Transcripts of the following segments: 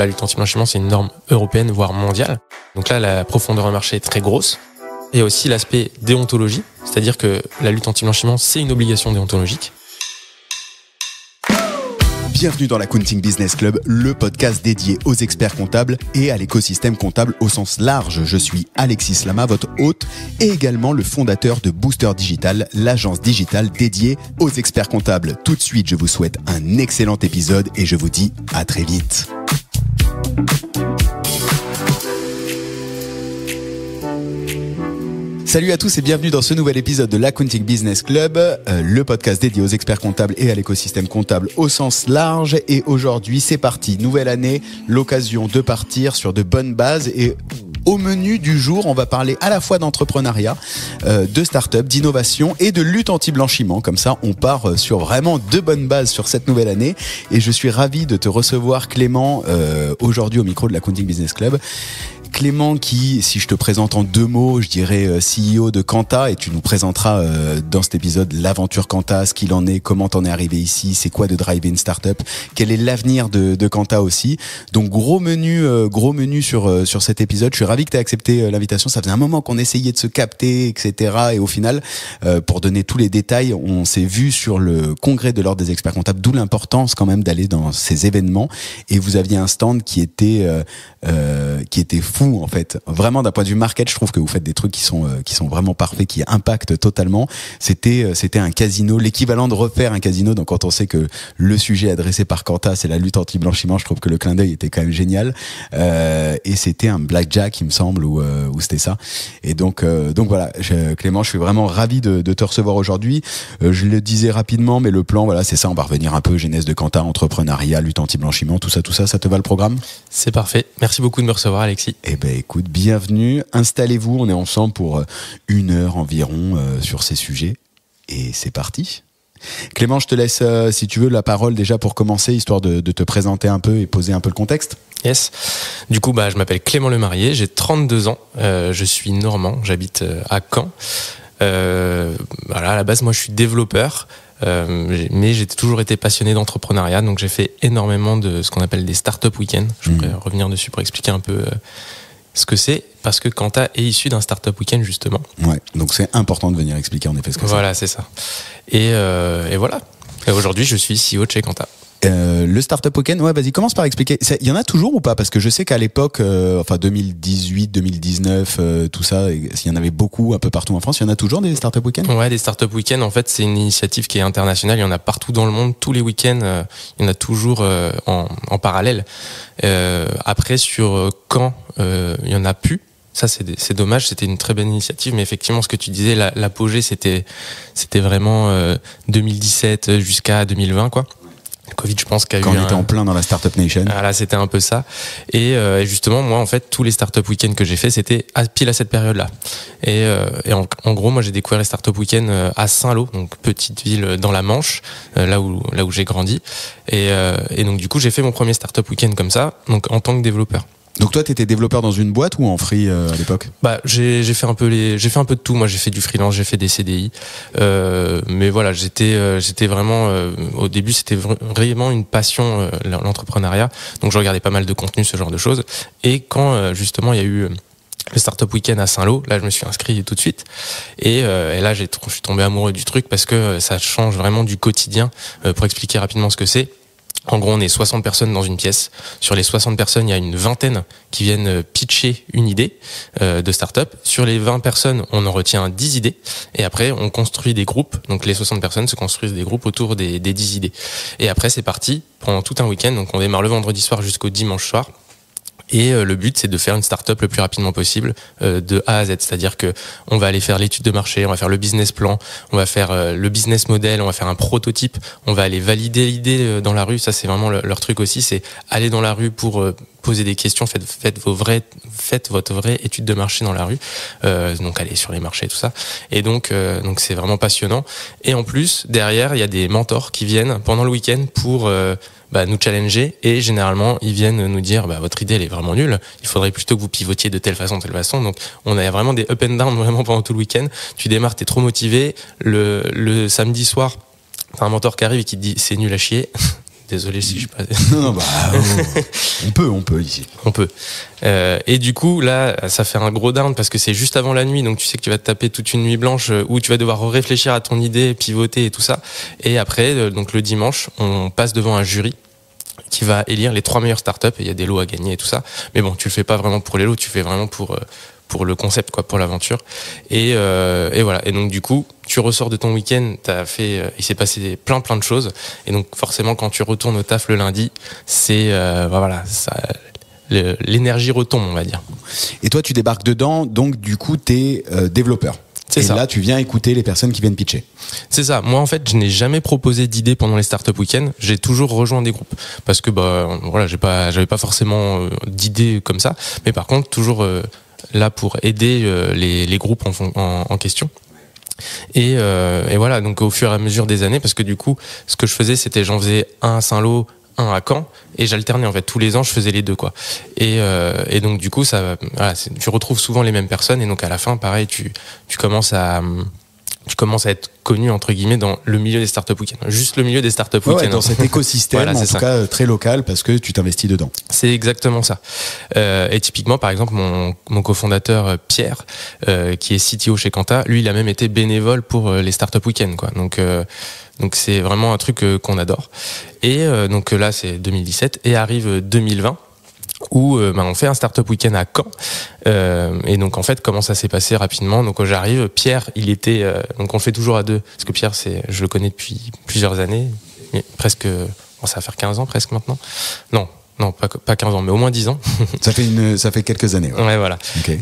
la lutte anti-blanchiment, c'est une norme européenne, voire mondiale. Donc là, la profondeur de marché est très grosse. Il y a aussi l'aspect déontologie, c'est-à-dire que la lutte anti-blanchiment, c'est une obligation déontologique. Bienvenue dans l'Accounting Business Club, le podcast dédié aux experts comptables et à l'écosystème comptable au sens large. Je suis Alexis Lama, votre hôte et également le fondateur de Booster Digital, l'agence digitale dédiée aux experts comptables. Tout de suite, je vous souhaite un excellent épisode et je vous dis à très vite. Salut à tous et bienvenue dans ce nouvel épisode de l'Accounting Business Club, le podcast dédié aux experts comptables et à l'écosystème comptable au sens large. Et aujourd'hui, c'est parti, nouvelle année, l'occasion de partir sur de bonnes bases. Et au menu du jour, on va parler à la fois d'entrepreneuriat, de start-up, d'innovation et de lutte anti-blanchiment. Comme ça, on part sur vraiment de bonnes bases sur cette nouvelle année. Et je suis ravi de te recevoir, Clément, aujourd'hui au micro de l'Accounting Business Club. Clément qui, si je te présente en deux mots, je dirais CEO de Quanta, et tu nous présenteras dans cet épisode l'aventure Quanta, ce qu'il en est, comment t'en es arrivé ici, c'est quoi de driver une startup, quel est l'avenir de Quanta aussi. Donc gros menu sur cet épisode. Je suis ravi que tu aies accepté l'invitation. Ça faisait un moment qu'on essayait de se capter, etc. Et au final, pour donner tous les détails, on s'est vu sur le congrès de l'Ordre des experts comptables, d'où l'importance quand même d'aller dans ces événements. Et vous aviez un stand qui était fou en fait. Vraiment d'un point de vue market, je trouve que vous faites des trucs qui sont vraiment parfaits, qui impactent totalement. C'était un casino, l'équivalent de refaire un casino. Donc quand on sait que le sujet adressé par Quanta, c'est la lutte anti-blanchiment, je trouve que le clin d'œil était quand même génial. Et c'était un blackjack, il me semble, ou c'était ça. Et donc voilà, Clément, je suis vraiment ravi de te recevoir aujourd'hui. Je le disais rapidement, mais le plan, voilà, c'est ça. On va revenir un peu genèse de Quanta, entrepreneuriat, lutte anti-blanchiment, tout ça, ça te va le programme? C'est parfait. Merci beaucoup de me recevoir, Alexis. Eh ben, écoute, bienvenue. Installez-vous. On est ensemble pour 1 heure environ sur ces sujets. Et c'est parti. Clément, je te laisse, si tu veux, la parole déjà pour commencer, histoire de te présenter un peu et poser un peu le contexte. Yes. Du coup, je m'appelle Clément Lemarié, j'ai 32 ans. Je suis normand, j'habite à Caen. À la base, moi, je suis développeur. Mais j'ai toujours été passionné d'entrepreneuriat, donc j'ai fait énormément de ce qu'on appelle des startup week-ends. Je pourrais revenir dessus pour expliquer un peu ce que c'est, parce que Quanta est issu d'un startup week-end justement. Ouais, donc c'est important de venir expliquer en effet ce que c'est. Voilà, c'est ça. Et voilà. Et aujourd'hui, je suis CEO de chez Quanta. Le Startup Weekend, ouais, vas-y, commence par expliquer. Il y en a toujours ou pas? Parce que je sais qu'à l'époque, 2018, 2019, tout ça, il y en avait beaucoup un peu partout en France. Il y en a toujours des Startup Weekend? Ouais, des Startup Weekend, en fait, c'est une initiative qui est internationale. Il y en a partout dans le monde. Tous les week-ends, il y en a toujours en parallèle. Après, sur Caen, il y en a plus. Ça, c'est dommage. C'était une très bonne initiative, mais effectivement, ce que tu disais, l'apogée, c'était vraiment 2017 jusqu'à 2020, quoi. Le Covid, je pense qu'il y a quand on était en plein dans la Startup Nation. Voilà, c'était un peu ça. Et justement, moi, en fait, tous les Startup Weekends que j'ai fait, c'était pile à cette période-là. Et en gros, moi, j'ai découvert les Startup Weekends à Saint-Lô, donc petite ville dans la Manche, là où j'ai grandi. Et donc, du coup, j'ai fait mon premier Startup Weekend comme ça, donc en tant que développeur. Donc toi, t'étais développeur dans une boîte ou en free à l'époque? J'ai fait un peu de tout. Moi, j'ai fait du freelance, j'ai fait des CDI. Mais voilà, j'étais vraiment au début, c'était vraiment une passion l'entrepreneuriat. Donc je regardais pas mal de contenu, ce genre de choses. Et quand justement il y a eu le Startup Weekend à Saint-Lô, là je me suis inscrit tout de suite. Et là je suis tombé amoureux du truc parce que ça change vraiment du quotidien. Pour expliquer rapidement ce que c'est. En gros, on est 60 personnes dans une pièce. Sur les 60 personnes, il y a une vingtaine qui viennent pitcher une idée de start-up. Sur les 20 personnes, on en retient 10 idées. Et après, on construit des groupes. Donc, les 60 personnes se construisent des groupes autour des 10 idées. Et après, c'est parti pendant tout un week-end. Donc, on démarre le vendredi soir jusqu'au dimanche soir. Et le but, c'est de faire une start-up le plus rapidement possible, de A à Z. C'est-à-dire que on va aller faire l'étude de marché, on va faire le business plan, on va faire le business model, on va faire un prototype, on va aller valider l'idée dans la rue. Ça, c'est vraiment leur truc aussi, c'est aller dans la rue pour poser des questions, faites votre vraie étude de marché dans la rue, donc aller sur les marchés, tout ça. Et donc c'est vraiment passionnant. Et en plus, derrière, il y a des mentors qui viennent pendant le week-end pour nous challenger, et généralement ils viennent nous dire votre idée elle est vraiment nulle, il faudrait plutôt que vous pivotiez de telle façon. Donc on a vraiment des up and down vraiment pendant tout le week-end. Tu démarres, t'es trop motivé, le samedi soir t'as un mentor qui arrive et qui te dit c'est nul à chier, Désolé si je suis pas. Non, on peut ici. On peut. Et du coup, là, ça fait un gros down parce que c'est juste avant la nuit, donc tu sais que tu vas te taper toute une nuit blanche où tu vas devoir réfléchir à ton idée, pivoter et tout ça. Et après, donc le dimanche, on passe devant un jury qui va élire les 3 meilleures startups et il y a des lots à gagner et tout ça. Mais bon, tu le fais pas vraiment pour les lots, tu fais vraiment pour le concept, quoi, pour l'aventure. Et voilà. Et donc, du coup, tu ressors de ton week-end, il s'est passé plein de choses. Et donc, forcément, quand tu retournes au taf le lundi, c'est, voilà, ça, l'énergie retombe, on va dire. Et toi, tu débarques dedans, donc, du coup, t'es développeur. C'est ça. Là, tu viens écouter les personnes qui viennent pitcher. C'est ça. Moi, en fait, je n'ai jamais proposé d'idées pendant les startup week-ends. J'ai toujours rejoint des groupes parce que, voilà, j'avais pas forcément d'idées comme ça. Mais par contre, toujours là pour aider les groupes en question. Et voilà. Donc, au fur et à mesure des années, parce que du coup, ce que je faisais, c'était j'en faisais un à Saint-Lô, un à Caen, et j'alternais en fait tous les ans, je faisais les deux, quoi. Et donc du coup, ça, voilà, tu retrouves souvent les mêmes personnes, et donc à la fin, pareil, tu commences à être connu entre guillemets dans le milieu des startup week-ends, juste le milieu des startup week-ends, dans cet écosystème, voilà, en tout cas très local, parce que tu t'investis dedans. C'est exactement ça. Et typiquement, par exemple, mon cofondateur Pierre, qui est CTO chez Quanta, lui, il a même été bénévole pour les startup week-ends, quoi. Donc c'est vraiment un truc qu'on adore. Et donc là, c'est 2017 et arrive 2020. Où on fait un startup week-end à Caen, et donc en fait comment ça s'est passé rapidement. Donc j'arrive, Pierre, il était donc on le fait toujours à deux parce que Pierre, je le connais depuis plusieurs années, presque, ça va faire 15 ans presque maintenant. Non, pas 15 ans, mais au moins 10 ans. Ça fait quelques années. Ouais, voilà. Okay.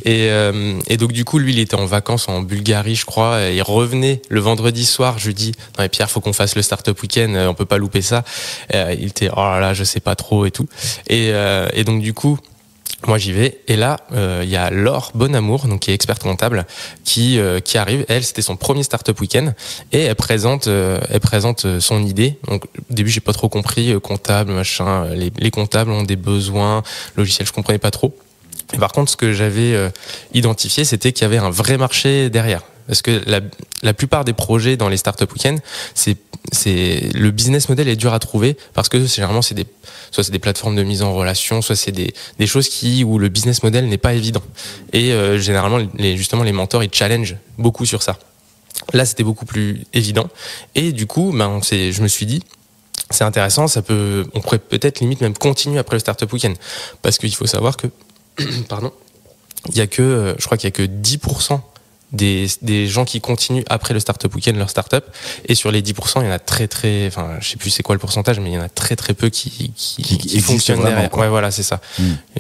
Et donc, du coup, lui, il était en vacances en Bulgarie, je crois. Et il revenait le vendredi soir. Je lui dis, non, mais Pierre, faut qu'on fasse le startup week-end. On peut pas louper ça. Il était, oh là là, je sais pas trop et tout. Et donc, du coup, moi j'y vais et là il y a Laure Bonamour, donc qui est experte comptable, qui arrive. Elle, c'était son premier startup week-end et elle présente son idée. Donc au début j'ai pas trop compris, comptable machin, les comptables ont des besoins logiciels, je comprenais pas trop. Et par contre ce que j'avais identifié, c'était qu'il y avait un vrai marché derrière. Parce que la plupart des projets dans les startup week-ends, c'est le business model est dur à trouver parce que généralement soit c'est des plateformes de mise en relation, soit c'est des choses où le business model n'est pas évident. Et généralement justement les mentors ils challengent beaucoup sur ça. Là c'était beaucoup plus évident et du coup je me suis dit c'est intéressant, on pourrait peut-être limite même continuer après le startup week-end parce qu'il faut savoir que pardon, je crois qu'il y a que 10% des gens qui continuent après le startup week-end leur startup, et sur les 10% il y en a je sais plus c'est quoi le pourcentage, mais il y en a très peu qui fonctionnent derrière. Ouais, voilà, c'est ça.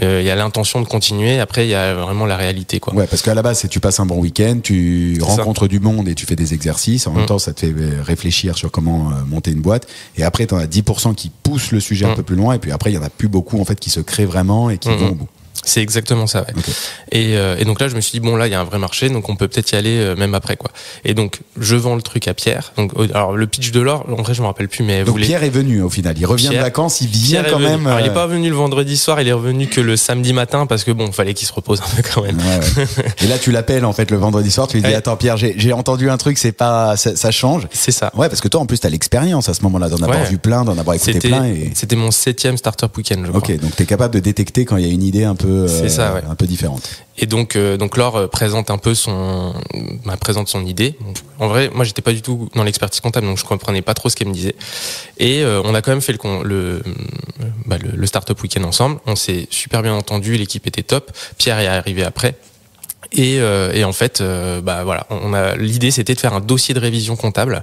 Il y a l'intention de continuer, après il y a vraiment la réalité, quoi. Ouais, parce qu'à la base tu passes un bon week-end, tu rencontres du monde et tu fais des exercices, en même temps ça te fait réfléchir sur comment monter une boîte, et après t'en as 10% qui poussent le sujet un peu plus loin, et puis après il y en a plus beaucoup en fait qui se créent vraiment et qui vont au bout. C'est exactement ça, ouais. Okay. Et donc là, je me suis dit, bon, là, il y a un vrai marché, donc on peut peut-être y aller même après, quoi. Et donc, je vends le truc à Pierre. Donc, alors, le pitch de Laure, en vrai, je me rappelle plus, mais donc Pierre est venu, au final. Il revient de vacances, il vient quand même. Alors, il est pas revenu le vendredi soir, il est revenu que le samedi matin, parce que bon, fallait qu'il se repose un peu quand même. Ouais. Et là, tu l'appelles, en fait, le vendredi soir, tu lui dis, attends, Pierre, j'ai entendu un truc, ça change. C'est ça. Ouais, parce que toi, en plus, t'as l'expérience à ce moment-là, d'en avoir vu plein, d'en avoir écouté plein. C'était mon 7e startup week-end, je crois. Ok, donc t'es capable de détecter quand il y a une idée un peu. C'est ça, ouais. Un peu différente. Et donc Laure présente un peu son idée. En vrai, moi j'étais pas du tout dans l'expertise comptable, donc je comprenais pas trop ce qu'elle me disait. Et on a quand même fait le startup week-end ensemble. On s'est super bien entendu, l'équipe était top. Pierre est arrivé après. Et en fait, voilà, l'idée c'était de faire un dossier de révision comptable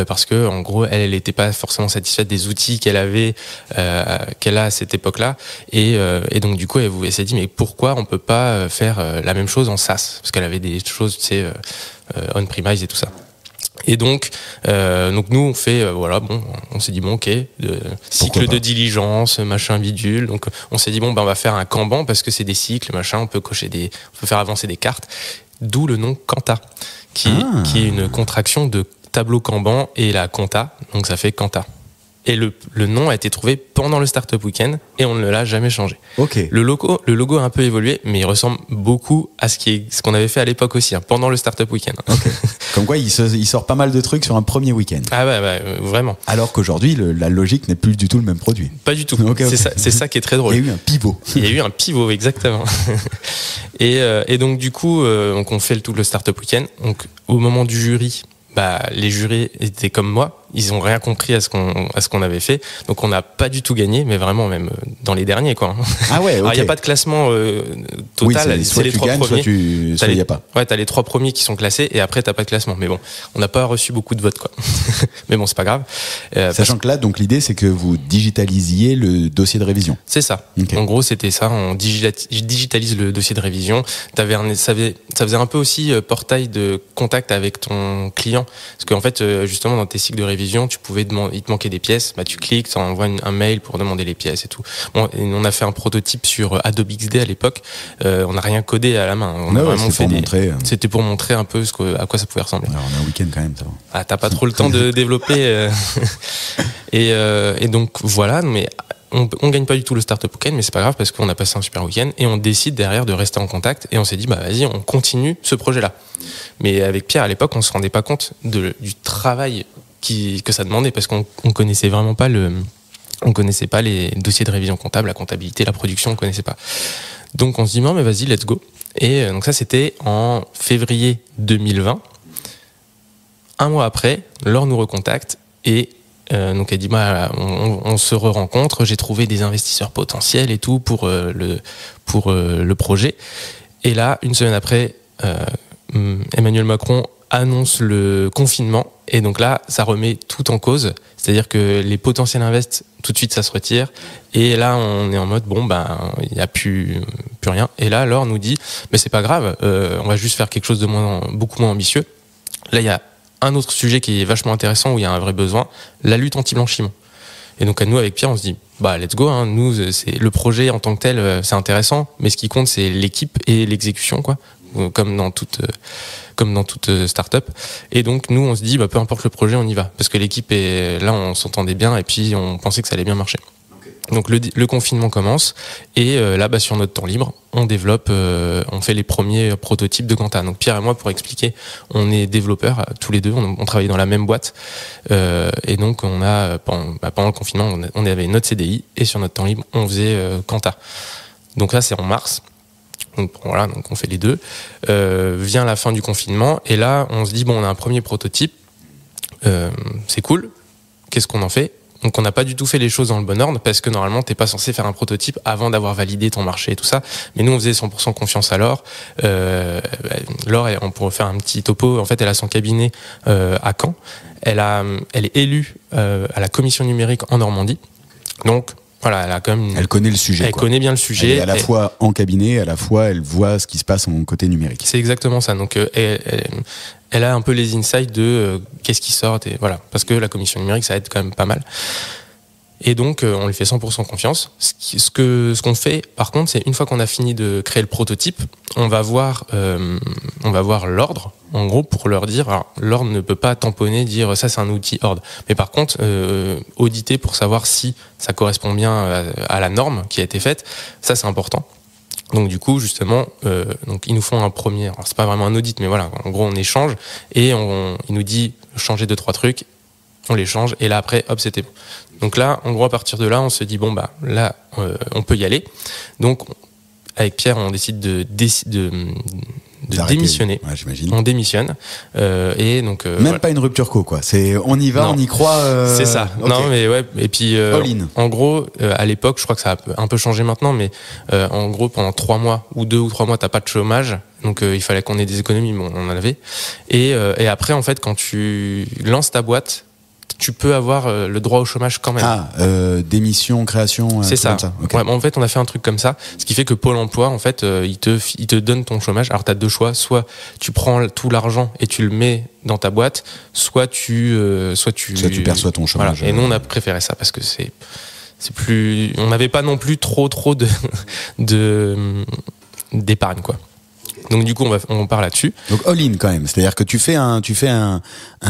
parce que en gros, elle était pas forcément satisfaite des outils qu'elle a à cette époque-là, et donc du coup, elle s'est dit mais pourquoi on peut pas faire la même chose en SaaS, parce qu'elle avait des choses, tu sais, on-premise et tout ça. Et donc nous on fait on s'est dit ok, cycle de diligence, machin bidule. Donc on s'est dit on va faire un Kanban parce que c'est des cycles, machin, on peut faire avancer des cartes. D'où le nom Quanta, qui est une contraction de tableau Kanban et la compta, donc ça fait Quanta. Et le nom a été trouvé pendant le Startup Weekend et on ne l'a jamais changé. Ok. Le logo a un peu évolué, mais il ressemble beaucoup à ce qu'on avait fait à l'époque aussi, pendant le Startup Weekend. Okay. Comme quoi, il sort pas mal de trucs sur un premier week-end. Ah ouais, vraiment. Alors qu'aujourd'hui, la logique n'est plus du tout le même produit. Pas du tout. Okay. C'est ça qui est très drôle. Il y a eu un pivot. Il y a eu un pivot, exactement. Et donc du coup, donc on fait tout le Startup Weekend. Donc au moment du jury, les jurys étaient comme moi. Ils ont rien compris à ce qu'on avait fait. Donc on n'a pas du tout gagné, mais vraiment même dans les derniers, quoi. Ah ouais, ok. Alors il n'y a pas de classement total. Oui, c'est les trois premiers. Soit il n'y a pas. Ouais, t'as les 3 premiers qui sont classés et après t'as pas de classement. Mais bon, on n'a pas reçu beaucoup de votes, quoi. Mais bon, c'est pas grave. Sachant que là, donc l'idée, c'est que vous digitalisez le dossier de révision. C'est ça. Okay. En gros, c'était ça. On digitalise le dossier de révision. Ça faisait un peu aussi portail de contact avec ton client. Parce qu'en fait, justement, dans tes cycles de révision, il te manquait des pièces, tu cliques, ça envoie un mail pour demander les pièces et tout. Bon, et on a fait un prototype sur Adobe XD à l'époque. On n'a rien codé à la main. On a vraiment fait C'était pour montrer un peu à quoi ça pouvait ressembler. Alors, on a un week-end quand même, ça va. Ah, t'as pas trop le temps de développer. Et donc voilà, mais on gagne pas du tout le Startup Weekend, mais c'est pas grave parce qu'on a passé un super week-end et on décide derrière de rester en contact et on s'est dit vas-y, on continue ce projet-là. Mais avec Pierre à l'époque, on se rendait pas compte du travail que ça demandait parce qu'on connaissait vraiment pas on connaissait pas les dossiers de révision comptable, la comptabilité, la production, on connaissait pas. Donc on se dit non mais vas-y, let's go. Et donc ça c'était en février 2020. Un mois après, Laure nous recontacte et donc elle dit on se re-rencontre, j'ai trouvé des investisseurs potentiels et tout pour le projet. Et là, une semaine après, Emmanuel Macron annonce le confinement et donc là, ça remet tout en cause. C'est-à-dire que les potentiels invests, tout de suite, ça se retire. Et là, on est en mode il n'y a plus rien. Et là, Laure nous dit, mais c'est pas grave, on va juste faire quelque chose de beaucoup moins ambitieux. Là, il y a un autre sujet qui est vachement intéressant où il y a un vrai besoin, la lutte anti-blanchiment. Et donc à nous avec Pierre on se dit let's go, nous c'est le projet en tant que tel, c'est intéressant, mais ce qui compte c'est l'équipe et l'exécution, quoi, comme dans toute start-up. Et donc nous on se dit peu importe le projet, on y va parce que l'équipe est là, on s'entendait bien et puis on pensait que ça allait bien marcher. Donc le confinement commence et là sur notre temps libre on développe, on fait les premiers prototypes de Quanta. Donc Pierre et moi, pour expliquer, on est développeurs tous les deux, on travaillait dans la même boîte et donc on a pendant le confinement on avait notre CDI et sur notre temps libre on faisait Quanta. Donc là c'est en mars. Donc voilà, donc on fait les deux. Vient la fin du confinement et là on se dit on a un premier prototype, c'est cool. Qu'est-ce qu'on en fait ? Donc on n'a pas du tout fait les choses dans le bon ordre parce que normalement t'es pas censé faire un prototype avant d'avoir validé ton marché et tout ça. Mais nous on faisait 100% confiance à Laure. Laure, on pourrait faire un petit topo. En fait, elle a son cabinet à Caen. Elle est élue à la commission numérique en Normandie. Donc voilà, elle a quand même. Elle connaît le sujet. Elle connaît bien le sujet. Elle est à la fois en cabinet, à la fois elle voit ce qui se passe en côté numérique. C'est exactement ça. Donc elle a un peu les insights de qu'est-ce qui sort et voilà, parce que la commission numérique ça aide quand même pas mal. Et donc on lui fait 100% confiance. Ce qu'on fait par contre, c'est une fois qu'on a fini de créer le prototype, on va voir l'ordre en gros pour leur dire, alors l'ordre ne peut pas tamponner, dire ça c'est un outil ordre, mais par contre auditer pour savoir si ça correspond bien à la norme qui a été faite, ça c'est important. Donc du coup justement donc ils nous font un premier, alors c'est pas vraiment un audit mais voilà, en gros on échange et il nous dit changer 2-3 trucs, on les change et là après hop c'était bon. Donc là en gros à partir de là on se dit là on peut y aller. Donc avec Pierre on décide de démissionner. Ouais, j'imagine. On démissionne et donc même pas une rupture quoi. C'est on y va, on y croit. C'est ça. Okay. Non mais ouais et puis en gros à l'époque je crois que ça a un peu changé maintenant mais en gros pendant 3 mois ou 2 ou 3 mois t'as pas de chômage donc il fallait qu'on ait des économies mais on en avait et après en fait quand tu lances ta boîte tu peux avoir le droit au chômage quand même. Démission, création. C'est ça. Okay. Ouais, en fait, on a fait un truc comme ça, ce qui fait que Pôle Emploi, en fait, il te donne ton chômage. Alors, t'as 2 choix. Soit tu prends tout l'argent et tu le mets dans ta boîte, soit tu perçois ton chômage. Voilà. Et nous, on a préféré ça parce que c'est plus. On n'avait pas non plus trop d'épargne, quoi. Donc du coup, on part là-dessus. Donc all-in quand même, c'est-à-dire que tu fais un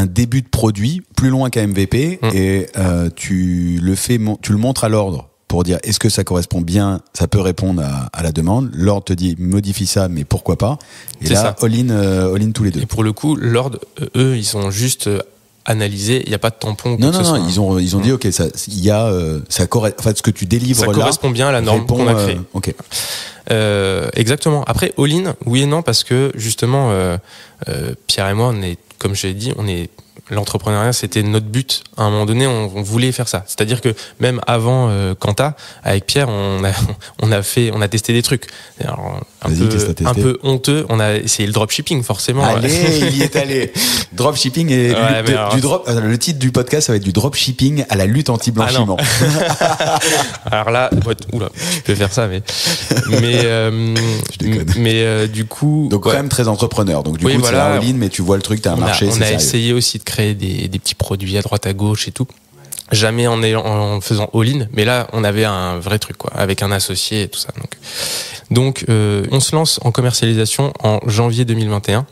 début de produit plus loin qu'un MVP et tu le montres à l'ordre pour dire est-ce que ça correspond bien, ça peut répondre à la demande. L'ordre te dit modifie ça, mais pourquoi pas. Et c'est là, all-in tous les deux. Et pour le coup, l'ordre, eux, ils sont juste analysés. Il n'y a pas de tampon. Non, ils ont dit ok, ça, il y a ça correspond. En fait, ce que tu délivres là, ça correspond bien à la norme qu'on a créée. Ok. Exactement. Après, all-in, oui et non, parce que justement, Pierre et moi, comme je l'ai dit, l'entrepreneuriat, c'était notre but. À un moment donné, on voulait faire ça. C'est-à-dire que même avant Quanta, avec Pierre, on a testé des trucs. Alors, un peu honteux. On a essayé le dropshipping, forcément. Allez, il y est allé. Dropshipping et le titre du podcast, ça va être du dropshipping à la lutte anti-blanchiment. Alors là, oula, tu peux faire ça, mais je déconne. Mais du coup, donc quand même très entrepreneur. Donc du coup, c'est la all-in, mais tu vois le truc, t'as un marché. On a essayé aussi de créer des petits produits à droite à gauche et tout. Jamais en faisant all-in, mais là on avait un vrai truc quoi, avec un associé et tout ça. Donc on se lance en commercialisation en janvier 2021.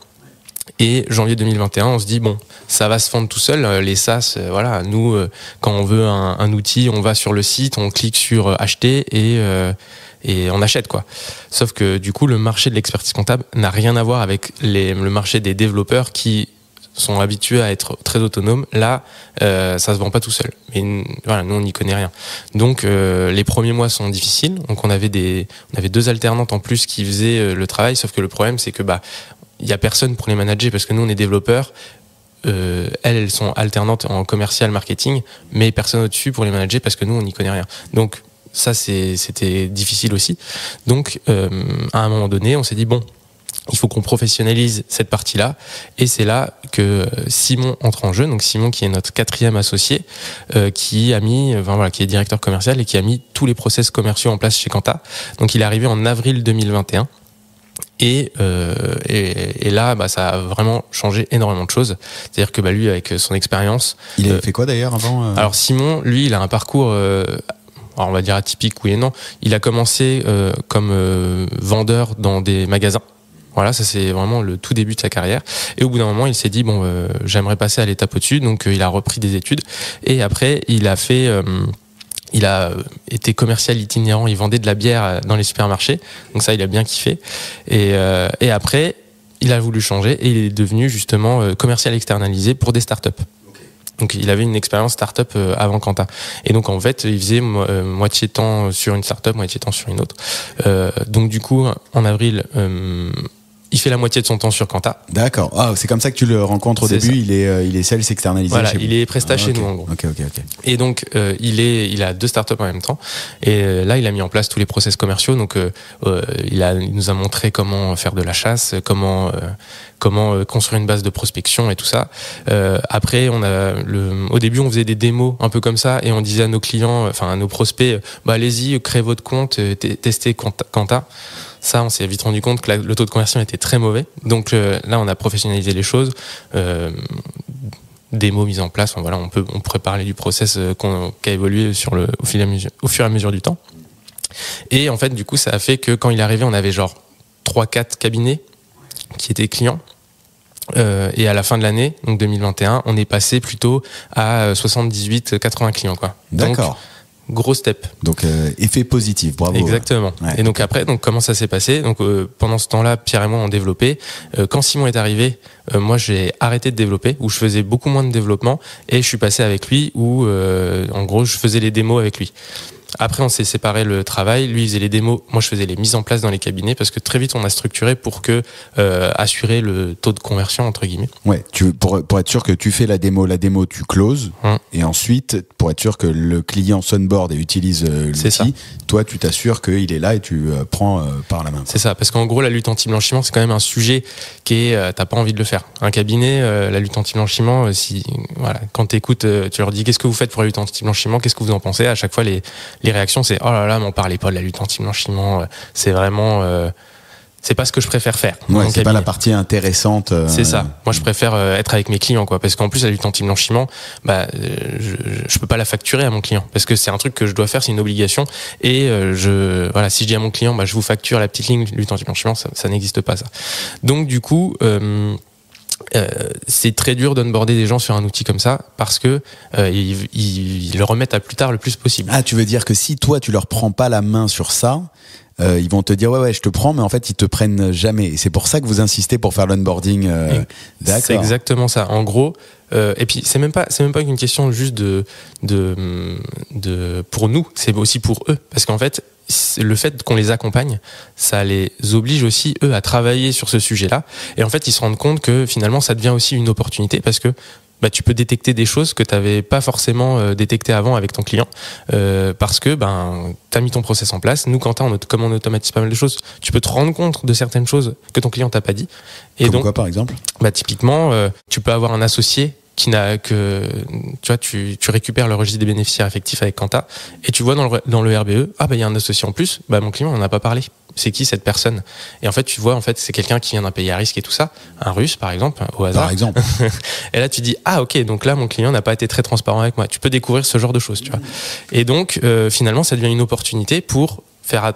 Et janvier 2021, on se dit bon, ça va se vendre tout seul. Les SaaS, voilà, nous quand on veut un outil, on va sur le site, on clique sur acheter et on achète quoi. Sauf que du coup, le marché de l'expertise comptable n'a rien à voir avec le marché des développeurs qui sont habitués à être très autonomes. Là, ça se vend pas tout seul. Mais voilà, nous on n'y connaît rien. Donc les premiers mois sont difficiles. Donc on avait 2 alternantes en plus qui faisaient le travail. Sauf que le problème c'est que il y a personne pour les manager parce que nous on est développeurs. Elles sont alternantes en commercial marketing, mais personne au-dessus pour les manager parce que nous on n'y connaît rien. Donc ça c'était difficile aussi. Donc à un moment donné, on s'est dit bon, il faut qu'on professionnalise cette partie-là, et c'est là que Simon entre en jeu. Donc Simon, qui est notre 4e associé, qui est directeur commercial et qui a mis tous les process commerciaux en place chez Quanta. Donc il est arrivé en avril 2021. Et là, ça a vraiment changé énormément de choses. C'est-à-dire que lui, avec son expérience, il avait fait quoi d'ailleurs avant Alors Simon, lui, il a un parcours. Alors on va dire atypique, oui et non. Il a commencé comme vendeur dans des magasins. Voilà, ça c'est vraiment le tout début de sa carrière. Et au bout d'un moment, il s'est dit j'aimerais passer à l'étape au-dessus. Donc il a repris des études. Et après, il a été commercial itinérant. Il vendait de la bière dans les supermarchés. Donc ça, il a bien kiffé. Et après, il a voulu changer et il est devenu justement commercial externalisé pour des startups. Donc il avait une expérience start-up avant Quanta. Et donc en fait, il faisait moitié temps sur une start-up, moitié temps sur une autre. Donc du coup, en avril, il fait la moitié de son temps sur Quanta. D'accord. Ah, c'est comme ça que tu le rencontres au début. Il est sales externalisé. Voilà, chez il est prestat chez nous en gros. Ok. Et donc il a 2 startups en même temps. Et là, il a mis en place tous les process commerciaux. Donc il nous a montré comment faire de la chasse, comment construire une base de prospection et tout ça. Après, au début, on faisait des démos un peu comme ça et on disait à nos clients, enfin à nos prospects, allez-y, créez votre compte, testez Quanta. Ça, on s'est vite rendu compte que le taux de conversion était très mauvais. Donc là, on a professionnalisé les choses. Démos mises en place. Voilà, on pourrait parler du process qui a évolué au fur et à mesure du temps. Et en fait, du coup, ça a fait que quand il est arrivé, on avait genre 3-4 cabinets qui étaient clients. Et à la fin de l'année, donc 2021, on est passé plutôt à 78-80 clients, quoi. D'accord. Donc, gros step. Donc effet positif, bravo. Exactement. Ouais. Et donc après, comment ça s'est passé? Donc pendant ce temps-là, Pierre et moi on développait. Quand Simon est arrivé, moi j'ai arrêté de développer, où je faisais beaucoup moins de développement, et je suis passé avec lui, où en gros je faisais les démos avec lui. Après, on s'est séparé le travail. Lui, il faisait les démos. Moi, je faisais les mises en place dans les cabinets parce que très vite, on a structuré pour assurer le taux de conversion, entre guillemets. Ouais, pour être sûr que tu fais la démo, tu closes. Et ensuite, pour être sûr que le client sonboard et utilise l'outil, toi, tu t'assures qu'il est là et tu prends par la main. C'est ça, parce qu'en gros, la lutte anti-blanchiment, c'est quand même un sujet qui est, t'as pas envie de le faire. Un cabinet, la lutte anti-blanchiment, quand t'écoutes, tu leur dis qu'est-ce que vous faites pour la lutte anti-blanchiment, qu'est-ce que vous en pensez? À chaque fois, les réactions, c'est oh là là, m'en parlez pas de la lutte anti-blanchiment, c'est vraiment c'est pas ce que je préfère faire. Ouais, c'est pas la partie intéressante. C'est ça. Moi, je préfère être avec mes clients, quoi, parce qu'en plus, la lutte anti-blanchiment, je peux pas la facturer à mon client, parce que c'est un truc que je dois faire, c'est une obligation. Et voilà, si je dis à mon client, je vous facture la petite ligne lutte anti-blanchiment, ça n'existe pas, ça. Donc, du coup, c'est très dur d'onboarder des gens sur un outil comme ça, parce que ils le remettent à plus tard le plus possible. Ah, tu veux dire que si toi, tu leur prends pas la main sur ça, ils vont te dire ouais je te prends, mais en fait ils te prennent jamais. Et c'est pour ça que vous insistez pour faire l'onboarding. D'accord. C'est exactement ça. En gros, et puis c'est même pas une question juste de pour nous, c'est aussi pour eux, parce qu'en fait le fait qu'on les accompagne, ça les oblige aussi eux à travailler sur ce sujet-là. Et en fait ils se rendent compte que finalement ça devient aussi une opportunité, parce que tu peux détecter des choses que tu n'avais pas forcément détectées avant avec ton client, parce que tu as mis ton process en place. Nous, Quentin, comme on automatise pas mal de choses, tu peux te rendre compte de certaines choses que ton client t'a pas dit. Et comme donc, quoi, par exemple ? Typiquement, tu peux avoir un associé qui n'a que, tu vois, tu récupères le registre des bénéficiaires effectifs avec Quentin, et tu vois dans le RBE, il y a un associé en plus, mon client n'en a pas parlé. C'est qui cette personne ? Et en fait, tu vois, c'est quelqu'un qui vient d'un pays à risque et tout ça, un Russe par exemple, au hasard. Par exemple. Et là, tu dis ok, donc là, mon client n'a pas été très transparent avec moi. Tu peux découvrir ce genre de choses, tu vois. Et donc, finalement, ça devient une opportunité pour faire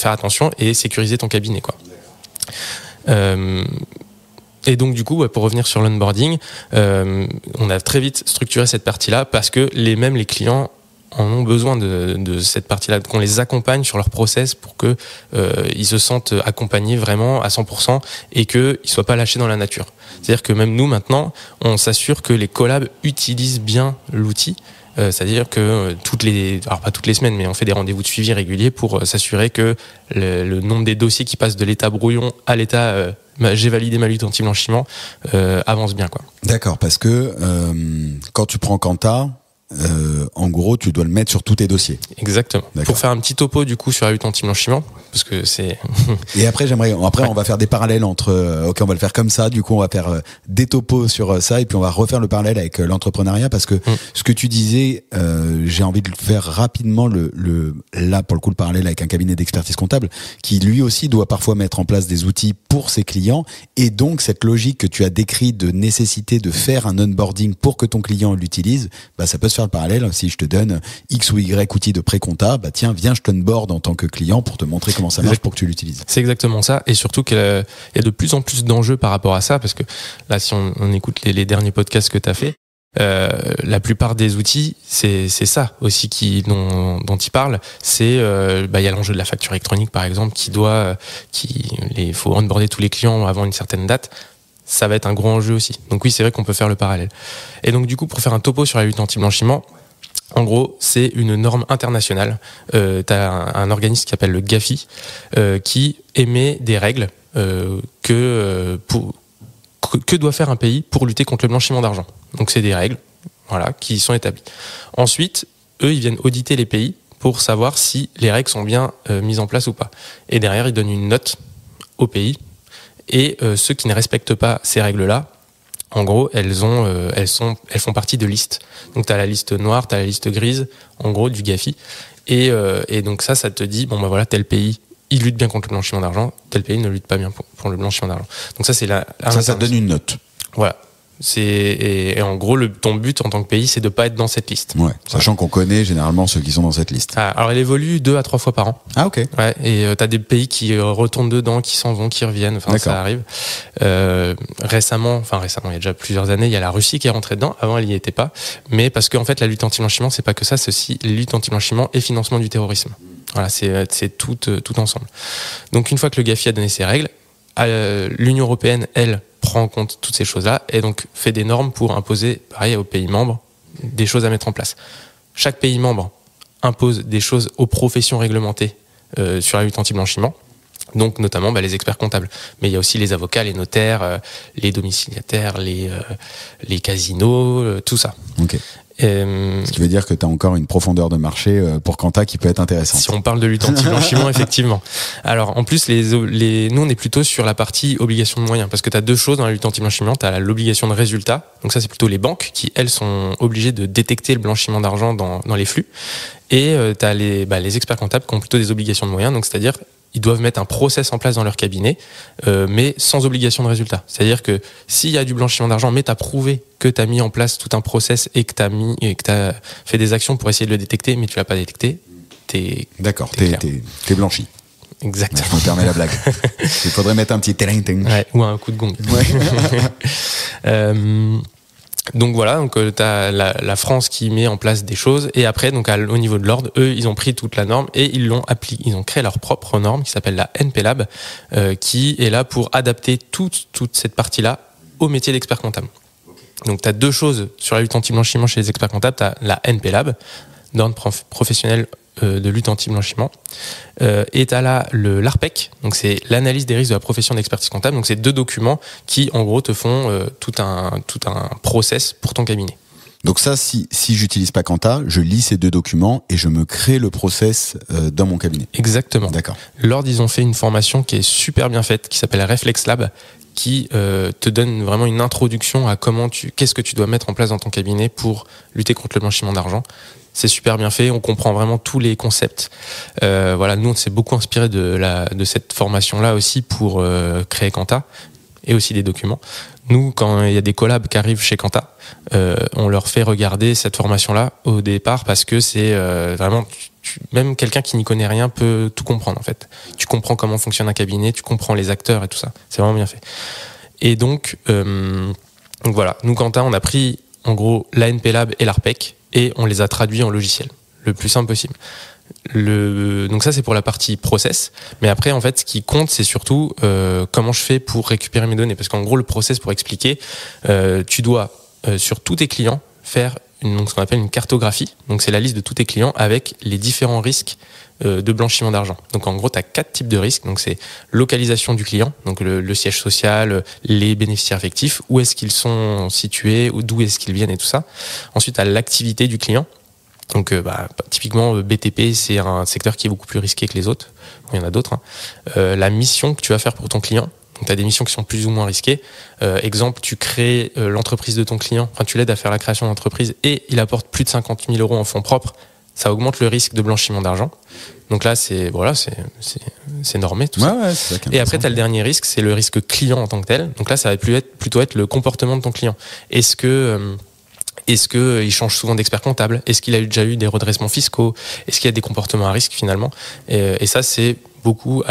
attention et sécuriser ton cabinet, quoi. Et donc du coup, pour revenir sur l'onboarding, on a très vite structuré cette partie-là, parce que les clients en ont besoin de cette partie-là, qu'on les accompagne sur leur process pour que ils se sentent accompagnés vraiment à 100% et qu'ils soient pas lâchés dans la nature. C'est-à-dire que même nous maintenant, on s'assure que les collabs utilisent bien l'outil. C'est-à-dire que pas toutes les semaines, mais on fait des rendez-vous de suivi réguliers pour s'assurer que le nombre des dossiers qui passent de l'état brouillon à l'état j'ai validé ma lutte anti-blanchiment avance bien, quoi. D'accord, parce que quand tu prends Quentin, en gros, tu dois le mettre sur tous tes dossiers. Exactement. D'accord. Pour faire un petit topo du coup sur la lutte anti-blanchiment, parce que c'est. Et après, on va faire des parallèles entre. Ok, on va le faire comme ça. Du coup, on va faire des topos sur ça, et puis on va refaire le parallèle avec l'entrepreneuriat, parce que ce que tu disais, j'ai envie de le faire rapidement. Là, pour le coup, le parallèle avec un cabinet d'expertise comptable qui lui aussi doit parfois mettre en place des outils pour ses clients, et donc cette logique que tu as décrite de nécessité de faire un onboarding pour que ton client l'utilise, ça peut se faire le parallèle. Si je te donne X ou Y outils de pré-compta, tiens, viens, je t'onboard en tant que client pour te montrer comment ça marche pour que tu l'utilises. C'est exactement ça, et surtout qu'il y a de plus en plus d'enjeux par rapport à ça, parce que là, si on écoute les derniers podcasts que tu as fait, la plupart des outils, c'est ça aussi dont il parle. C'est il y a l'enjeu de la facture électronique par exemple, faut onboarder tous les clients avant une certaine date. Ça va être un gros enjeu aussi. Donc oui, c'est vrai qu'on peut faire le parallèle. Et donc du coup, pour faire un topo sur la lutte anti-blanchiment, en gros, c'est une norme internationale. T'as un organisme qui s'appelle le GAFI qui émet des règles que doit faire un pays pour lutter contre le blanchiment d'argent. Donc c'est des règles, qui sont établies. Ensuite, eux, ils viennent auditer les pays pour savoir si les règles sont bien mises en place ou pas. Et derrière, ils donnent une note au pays. Et ceux qui ne respectent pas ces règles-là, en gros, elles font partie de listes. Donc tu as la liste noire, tu as la liste grise, en gros, du GAFI. Et donc ça te dit, tel pays, il lutte bien contre le blanchiment d'argent, tel pays ne lutte pas bien pour le blanchiment d'argent. Donc ça, c'est ça donne une note. Voilà. Et en gros, ton but en tant que pays, c'est de pas être dans cette liste. Ouais. Sachant qu'on connaît généralement ceux qui sont dans cette liste. Alors, elle évolue 2 à 3 fois par an. Ah, ok. Ouais. Et t'as des pays qui retournent dedans, qui s'en vont, qui reviennent. Enfin, ça arrive. Récemment, il y a déjà plusieurs années, il y a la Russie qui est rentrée dedans. Avant, elle y était pas. Mais parce qu'en fait, la lutte anti-blanchiment, c'est pas que ça, c'est aussi la lutte anti-blanchiment et financement du terrorisme. Voilà, c'est tout ensemble. Donc, une fois que le GAFI a donné ses règles, l'Union européenne, elle, prend en compte toutes ces choses-là et donc fait des normes pour imposer, pareil, aux pays membres, des choses à mettre en place. Chaque pays membre impose des choses aux professions réglementées sur la lutte anti-blanchiment, donc notamment les experts comptables. Mais il y a aussi les avocats, les notaires, les domiciliataires, les casinos, tout ça. Ok. Ce qui veut dire que tu as encore une profondeur de marché pour Quentin qui peut être intéressante. Si on parle de lutte anti-blanchiment, effectivement. Alors, en plus, nous, on est plutôt sur la partie obligation de moyens, parce que tu as 2 choses dans la lutte anti-blanchiment. Tu as l'obligation de résultat, donc ça, c'est plutôt les banques qui, elles, sont obligées de détecter le blanchiment d'argent dans les flux. Et tu as les experts comptables qui ont plutôt des obligations de moyens, donc c'est-à-dire ils doivent mettre un process en place dans leur cabinet, mais sans obligation de résultat. C'est-à-dire que s'il y a du blanchiment d'argent, mais tu as prouvé que tu as mis en place tout un process et que tu as fait des actions pour essayer de le détecter, mais tu l'as pas détecté, D'accord, t'es blanchi. Exactement. Je me permets la blague. Il faudrait mettre un petit ting. Ouais, ou un coup de gong. Ouais. Donc voilà, donc tu as la France qui met en place des choses, et après donc au niveau de l'ordre, eux ils ont pris toute la norme et ils l'ont appliquée. Ils ont créé leur propre norme qui s'appelle la NPLab, qui est là pour adapter toute cette partie-là au métier d'expert comptable. Donc tu as deux choses sur la lutte anti-blanchiment chez les experts comptables. Tu as la NPLab, norme professionnelle de lutte anti-blanchiment, et tu as là l'ARPEC, donc c'est l'analyse des risques de la profession d'expertise comptable. Donc c'est deux documents qui en gros te font tout un process pour ton cabinet. Donc ça, si j'utilise pas Quanta, je lis ces deux documents et je me crée le process dans mon cabinet. Exactement. D'accord. Lors, ils ont fait une formation qui est super bien faite, qui s'appelle Reflex Lab, qui te donne vraiment une introduction à qu'est-ce que tu dois mettre en place dans ton cabinet pour lutter contre le blanchiment d'argent. C'est super bien fait, on comprend vraiment tous les concepts. Voilà, nous on s'est beaucoup inspiré de cette formation-là aussi pour créer Quanta, et aussi des documents. Nous, quand il y a des collabs qui arrivent chez Quanta, on leur fait regarder cette formation-là au départ, parce que c'est vraiment même quelqu'un qui n'y connaît rien peut tout comprendre en fait. Tu comprends comment fonctionne un cabinet, tu comprends les acteurs et tout ça. C'est vraiment bien fait. Et donc voilà, nous Quanta, on a pris en gros la NPLab et l'ARPEC et on les a traduits en logiciel le plus simple possible. Donc ça c'est pour la partie process, mais après en fait ce qui compte c'est surtout comment je fais pour récupérer mes données, parce qu'en gros le process, pour expliquer, tu dois sur tous tes clients faire ce qu'on appelle une cartographie. Donc c'est la liste de tous tes clients avec les différents risques de blanchiment d'argent. Donc en gros tu as 4 types de risques. Donc c'est localisation du client, donc le siège social, les bénéficiaires effectifs, où est-ce qu'ils sont situés, ou d'où est-ce qu'ils viennent et tout ça. Ensuite tu as l'activité du client. Donc typiquement BTP c'est un secteur qui est beaucoup plus risqué que les autres. Il y en a d'autres. La mission que tu vas faire pour ton client. Donc tu as des missions qui sont plus ou moins risquées. Exemple, tu crées l'entreprise de ton client, enfin tu l'aides à faire la création d'entreprise et il apporte plus de 50 000 euros en fonds propres. Ça augmente le risque de blanchiment d'argent. Donc là c'est normé tout ça. Ouais, c'est ça. Et après tu as le dernier risque, c'est le risque client en tant que tel. Donc là ça va plutôt être le comportement de ton client. Est-ce que il change souvent d'expert comptable? Est-ce qu'il a déjà eu des redressements fiscaux? Est-ce qu'il y a des comportements à risque finalement? Et ça, c'est beaucoup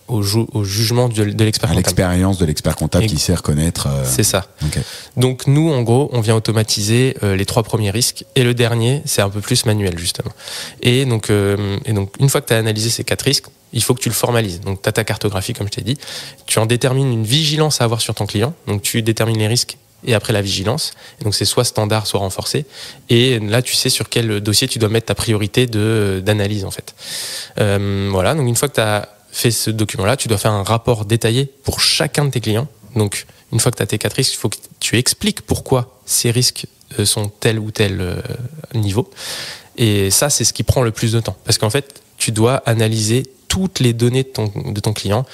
au jugement de l'expert comptable. À l'expérience de l'expert comptable qui sait reconnaître. C'est ça. Okay. Donc nous, en gros, on vient automatiser les 3 premiers risques, et le dernier, c'est un peu plus manuel justement. Et donc une fois que tu as analysé ces 4 risques, il faut que tu le formalises. Donc tu as ta cartographie, comme je t'ai dit. Tu en détermines une vigilance à avoir sur ton client. Donc tu détermines les risques et après la vigilance. Et donc c'est soit standard, soit renforcé. Et là, tu sais sur quel dossier tu dois mettre ta priorité d'analyse en fait. Voilà, donc une fois que tu as fait ce document-là, tu dois faire un rapport détaillé pour chacun de tes clients. Donc une fois que tu as tes 4 risques, il faut que tu expliques pourquoi ces risques sont tel ou tel niveau. Et ça, c'est ce qui prend le plus de temps. Parce qu'en fait, tu dois analyser toutes les données de ton client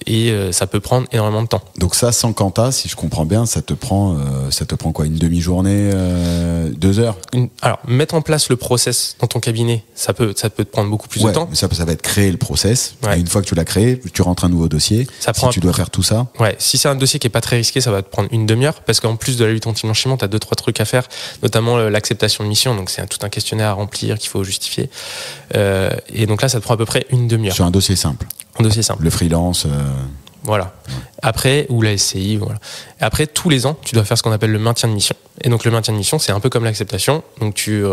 et ça peut prendre énormément de temps. Donc ça, sans Quanta, si je comprends bien, ça te prend quoi, une demi-journée, 2 heures? Alors, mettre en place le process dans ton cabinet, ça peut te prendre beaucoup plus de temps. Ça va être créer le process. Ouais. Et une fois que tu l'as créé, tu rentres un nouveau dossier. Tu dois faire tout ça. Ouais, si c'est un dossier qui est pas très risqué, ça va te prendre une demi-heure, parce qu'en plus de la lutte anti-blanchiment, tu as 2-3 trucs à faire, notamment l'acceptation de mission. Donc c'est tout un questionnaire à remplir qu'il faut justifier. Et donc là, ça te prend à peu près une demi-heure. Sur un dossier simple. Un dossier simple. Le freelance. Voilà. Après, ou la SCI, voilà. Après, tous les ans, tu dois faire ce qu'on appelle le maintien de mission. Et donc, le maintien de mission, c'est un peu comme l'acceptation. Donc, tu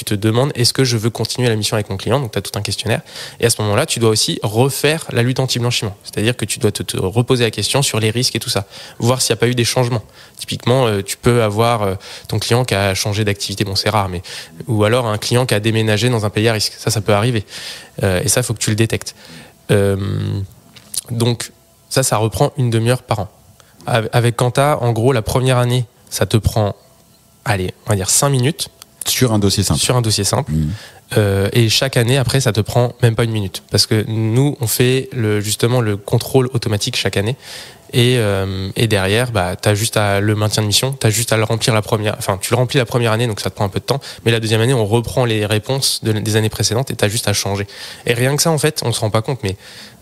te demandes, est-ce que je veux continuer la mission avec mon client? Donc, tu as tout un questionnaire. Et à ce moment-là, tu dois aussi refaire la lutte anti-blanchiment. C'est-à-dire que tu dois te reposer la question sur les risques et tout ça. Voir s'il n'y a pas eu des changements. Typiquement, tu peux avoir ton client qui a changé d'activité. Bon, c'est rare, mais, ou alors un client qui a déménagé dans un pays à risque. Ça peut arriver. Et ça, il faut que tu le détectes. Donc, ça reprend une demi-heure par an. Avec Quanta, en gros, la première année, ça te prend, allez, on va dire 5 minutes. Sur un dossier simple. Sur un dossier simple. Et chaque année, après, ça te prend même pas 1 minute. Parce que nous, on fait justement le contrôle automatique chaque année. Et derrière, t'as juste le maintien de mission, t'as juste à le remplir tu le remplis la première année, donc ça te prend un peu de temps, mais la deuxième année, on reprend les réponses des années précédentes et t'as juste à changer. Et rien que ça, en fait, on se rend pas compte, mais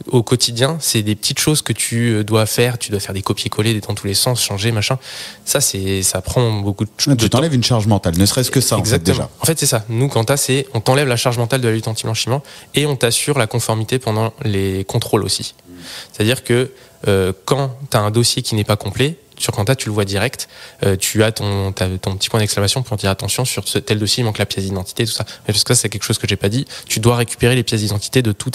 au quotidien, c'est des petites choses que tu dois faire des copier-coller dans tous les sens, changer, machin. Ça prend beaucoup de temps. Tu t'enlèves une charge mentale, ne serait-ce que ça. Exactement. En fait, déjà. En fait, c'est ça. Nous, Quanta, on t'enlève la charge mentale de la lutte anti-blanchiment et on t'assure la conformité pendant les contrôles aussi. C'est-à-dire que quand tu as un dossier qui n'est pas complet, sur Quanta, tu le vois direct, tu as ton petit point d'exclamation pour dire attention, sur tel dossier, il manque la pièce d'identité, tout ça. Mais parce que ça, c'est quelque chose que j'ai pas dit. Tu dois récupérer les pièces d'identité de tous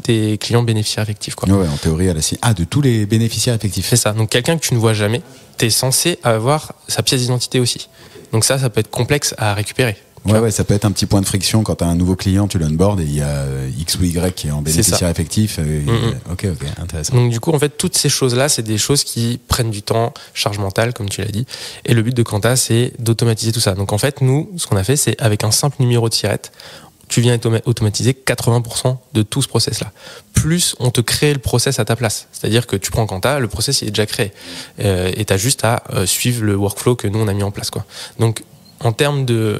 tes clients bénéficiaires effectifs, quoi. Ouais, en théorie, de tous les bénéficiaires effectifs. C'est ça. Donc, quelqu'un que tu ne vois jamais, tu es censé avoir sa pièce d'identité aussi. Donc ça peut être complexe à récupérer. Ouais, ça peut être un petit point de friction quand tu as un nouveau client, tu l'onboard et il y a X ou Y qui est en bénéficiaire effectif. Ok, intéressant. Donc du coup, en fait, toutes ces choses-là, c'est des choses qui prennent du temps, charge mentale, comme tu l'as dit. Et le but de Quanta, c'est d'automatiser tout ça. Donc en fait, nous, ce qu'on a fait, c'est avec un simple numéro de tirette, tu viens automatiser 80% de tout ce process-là. Plus on te crée le process à ta place. C'est-à-dire que tu prends Quanta, le process il est déjà créé. Et tu as juste à suivre le workflow que nous, on a mis en place, quoi. Donc en termes de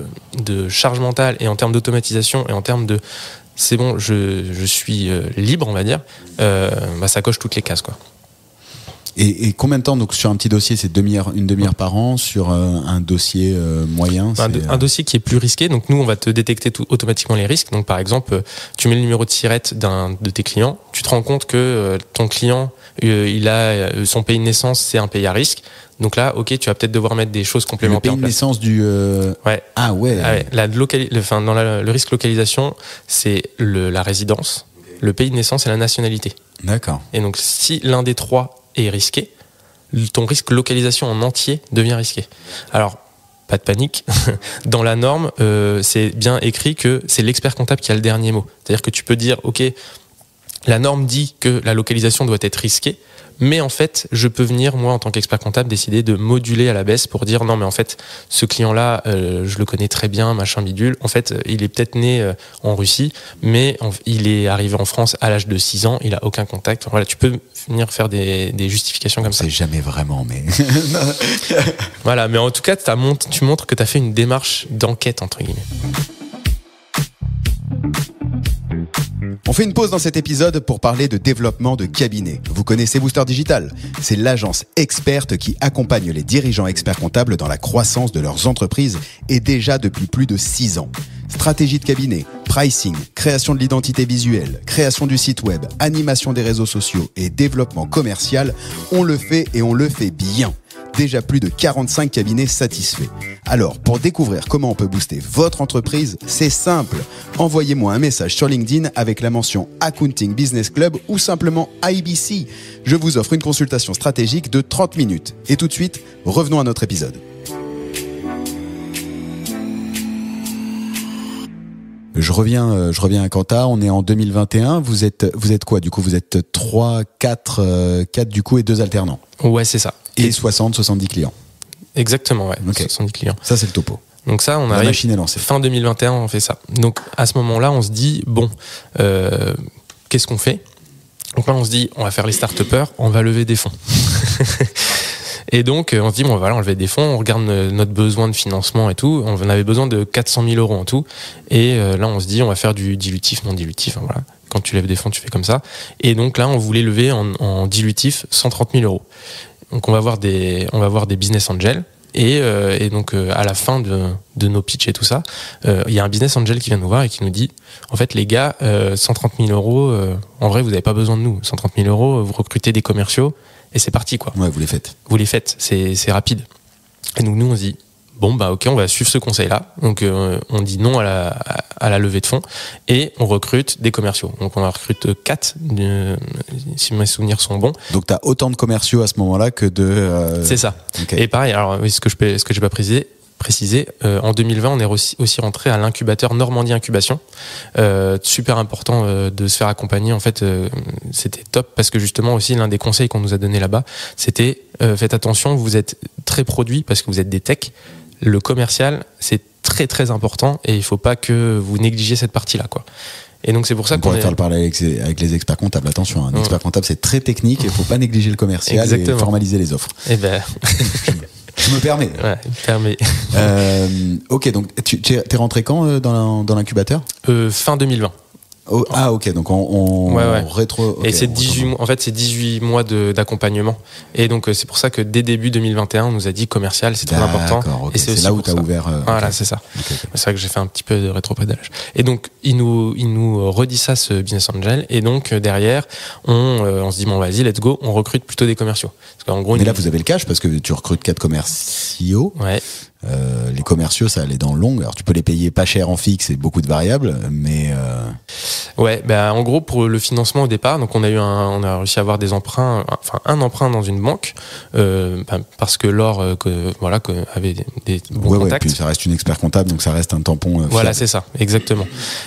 charge mentale et en termes d'automatisation et en termes de c'est bon, je suis libre, on va dire, ça coche toutes les cases, quoi. Et combien de temps, donc sur un petit dossier, c'est une demi-heure par an, sur un dossier moyen un dossier qui est plus risqué, donc nous on va te détecter automatiquement les risques. Donc par exemple, tu mets le numéro de tirette d'un de tes clients, tu te rends compte que ton client il a son pays de naissance, c'est un pays à risque. Donc là, ok, tu vas peut-être devoir mettre des choses complémentaires. Le pays de naissance du. Ouais. Ah ouais. Le risque localisation, c'est la résidence, le pays de naissance et la nationalité. D'accord. Et donc si l'un des trois est risqué, ton risque localisation en entier devient risqué. Alors, pas de panique. Dans la norme, c'est bien écrit que c'est l'expert comptable qui a le dernier mot. C'est-à-dire que tu peux dire, ok, la norme dit que la localisation doit être risquée, mais en fait, je peux venir, moi, en tant qu'expert comptable, décider de moduler à la baisse pour dire non, mais en fait, ce client-là, je le connais très bien, machin bidule. En fait, il est peut-être né en Russie, mais il est arrivé en France à l'âge de 6 ans, il a aucun contact. Voilà, tu peux venir faire des justifications comme ça. C'est jamais vraiment, mais. Voilà, mais en tout cas, tu montres que tu as fait une démarche d'enquête, entre guillemets. On fait une pause dans cet épisode pour parler de développement de cabinet. Vous connaissez Booster Digital ? C'est l'agence experte qui accompagne les dirigeants experts comptables dans la croissance de leurs entreprises et déjà depuis plus de 6 ans. Stratégie de cabinet, pricing, création de l'identité visuelle, création du site web, animation des réseaux sociaux et développement commercial, on le fait et on le fait bien. Déjà plus de 45 cabinets satisfaits. Alors, pour découvrir comment on peut booster votre entreprise, c'est simple. Envoyez-moi un message sur LinkedIn avec la mention Accounting Business Club ou simplement IBC. Je vous offre une consultation stratégique de 30 minutes. Et tout de suite, revenons à notre épisode. Je reviens à Quanta, on est en 2021, vous êtes quoi du coup? Vous êtes 3, 4 du coup et 2 alternants. Ouais, c'est ça. Et 70 clients. Exactement, ouais. Okay. 70 clients. Ça, c'est le topo. Donc ça, La machine est lancée. Fin 2021, on fait ça. Donc à ce moment-là, on se dit, bon, qu'est-ce qu'on fait? Donc là, on se dit, on va faire les start-upers, on va lever des fonds. Et donc, on se dit, bon, voilà, on lever des fonds, on regarde notre besoin de financement et tout. On avait besoin de 400 000 euros en tout. Et là, on se dit, on va faire du dilutif, non dilutif. Hein, voilà. Quand tu lèves des fonds, tu fais comme ça. Et donc là, on voulait lever en dilutif 130 000 euros. Donc, on va voir des business angels. Et donc, à la fin de nos pitchs et tout ça, il y a un business angel qui vient nous voir et qui nous dit, en fait, les gars, 130 000 euros, en vrai, vous n'avez pas besoin de nous. 130 000 euros, vous recrutez des commerciaux. Et c'est parti, quoi. Ouais, vous les faites. Vous les faites, c'est rapide. Et donc, nous, on se dit, bon, bah, ok, on va suivre ce conseil-là. Donc, on dit non à la levée de fonds et on recrute des commerciaux. Donc, on en recrute 4, si mes souvenirs sont bons. Donc, tu as autant de commerciaux à ce moment-là que de... C'est ça. Okay. Et pareil, alors, ce que j'ai pas précisé, en 2020, on est aussi rentré à l'incubateur Normandie Incubation. Super important de se faire accompagner. En fait, c'était top parce que justement aussi l'un des conseils qu'on nous a donné là-bas, c'était faites attention, vous êtes très produits parce que vous êtes des techs. Le commercial, c'est très très important et il faut pas que vous négligiez cette partie-là, quoi. Et donc c'est pour ça on pourrait faire le parallèle avec les experts comptables. Attention, un expert comptable c'est très technique et il faut pas négliger le commercial. Exactement. Et formaliser les offres. Eh ben. Je me permets. Ouais, permets. Ok, donc tu es rentré quand dans l'incubateur Fin 2020. Oh, ah ok, donc on rétro. Okay, et c'est 18 mois, en fait c'est 18 mois d'accompagnement. Et donc c'est pour ça que dès début 2021 on nous a dit commercial c'est très important. Okay. Et c'est là où tu as ouvert. Voilà, c'est ça. Okay. C'est vrai que j'ai fait un petit peu de rétropédalage. Et donc il nous redit ça, ce business angel. Et donc derrière on se dit bon vas-y let's go, on recrute plutôt des commerciaux. Parce qu'en gros, mais là vous avez le cash parce que tu recrutes 4 commerciaux. Ouais. Les commerciaux ça allait dans le long. Alors tu peux les payer pas cher en fixe et beaucoup de variables, mais ouais, ben en gros pour le financement au départ, donc on a réussi à avoir des emprunts, enfin un emprunt dans une banque, parce que Laure avait des bons contacts. Ouais, puis ça reste une expert comptable, donc ça reste un tampon. Voilà, c'est ça, exactement.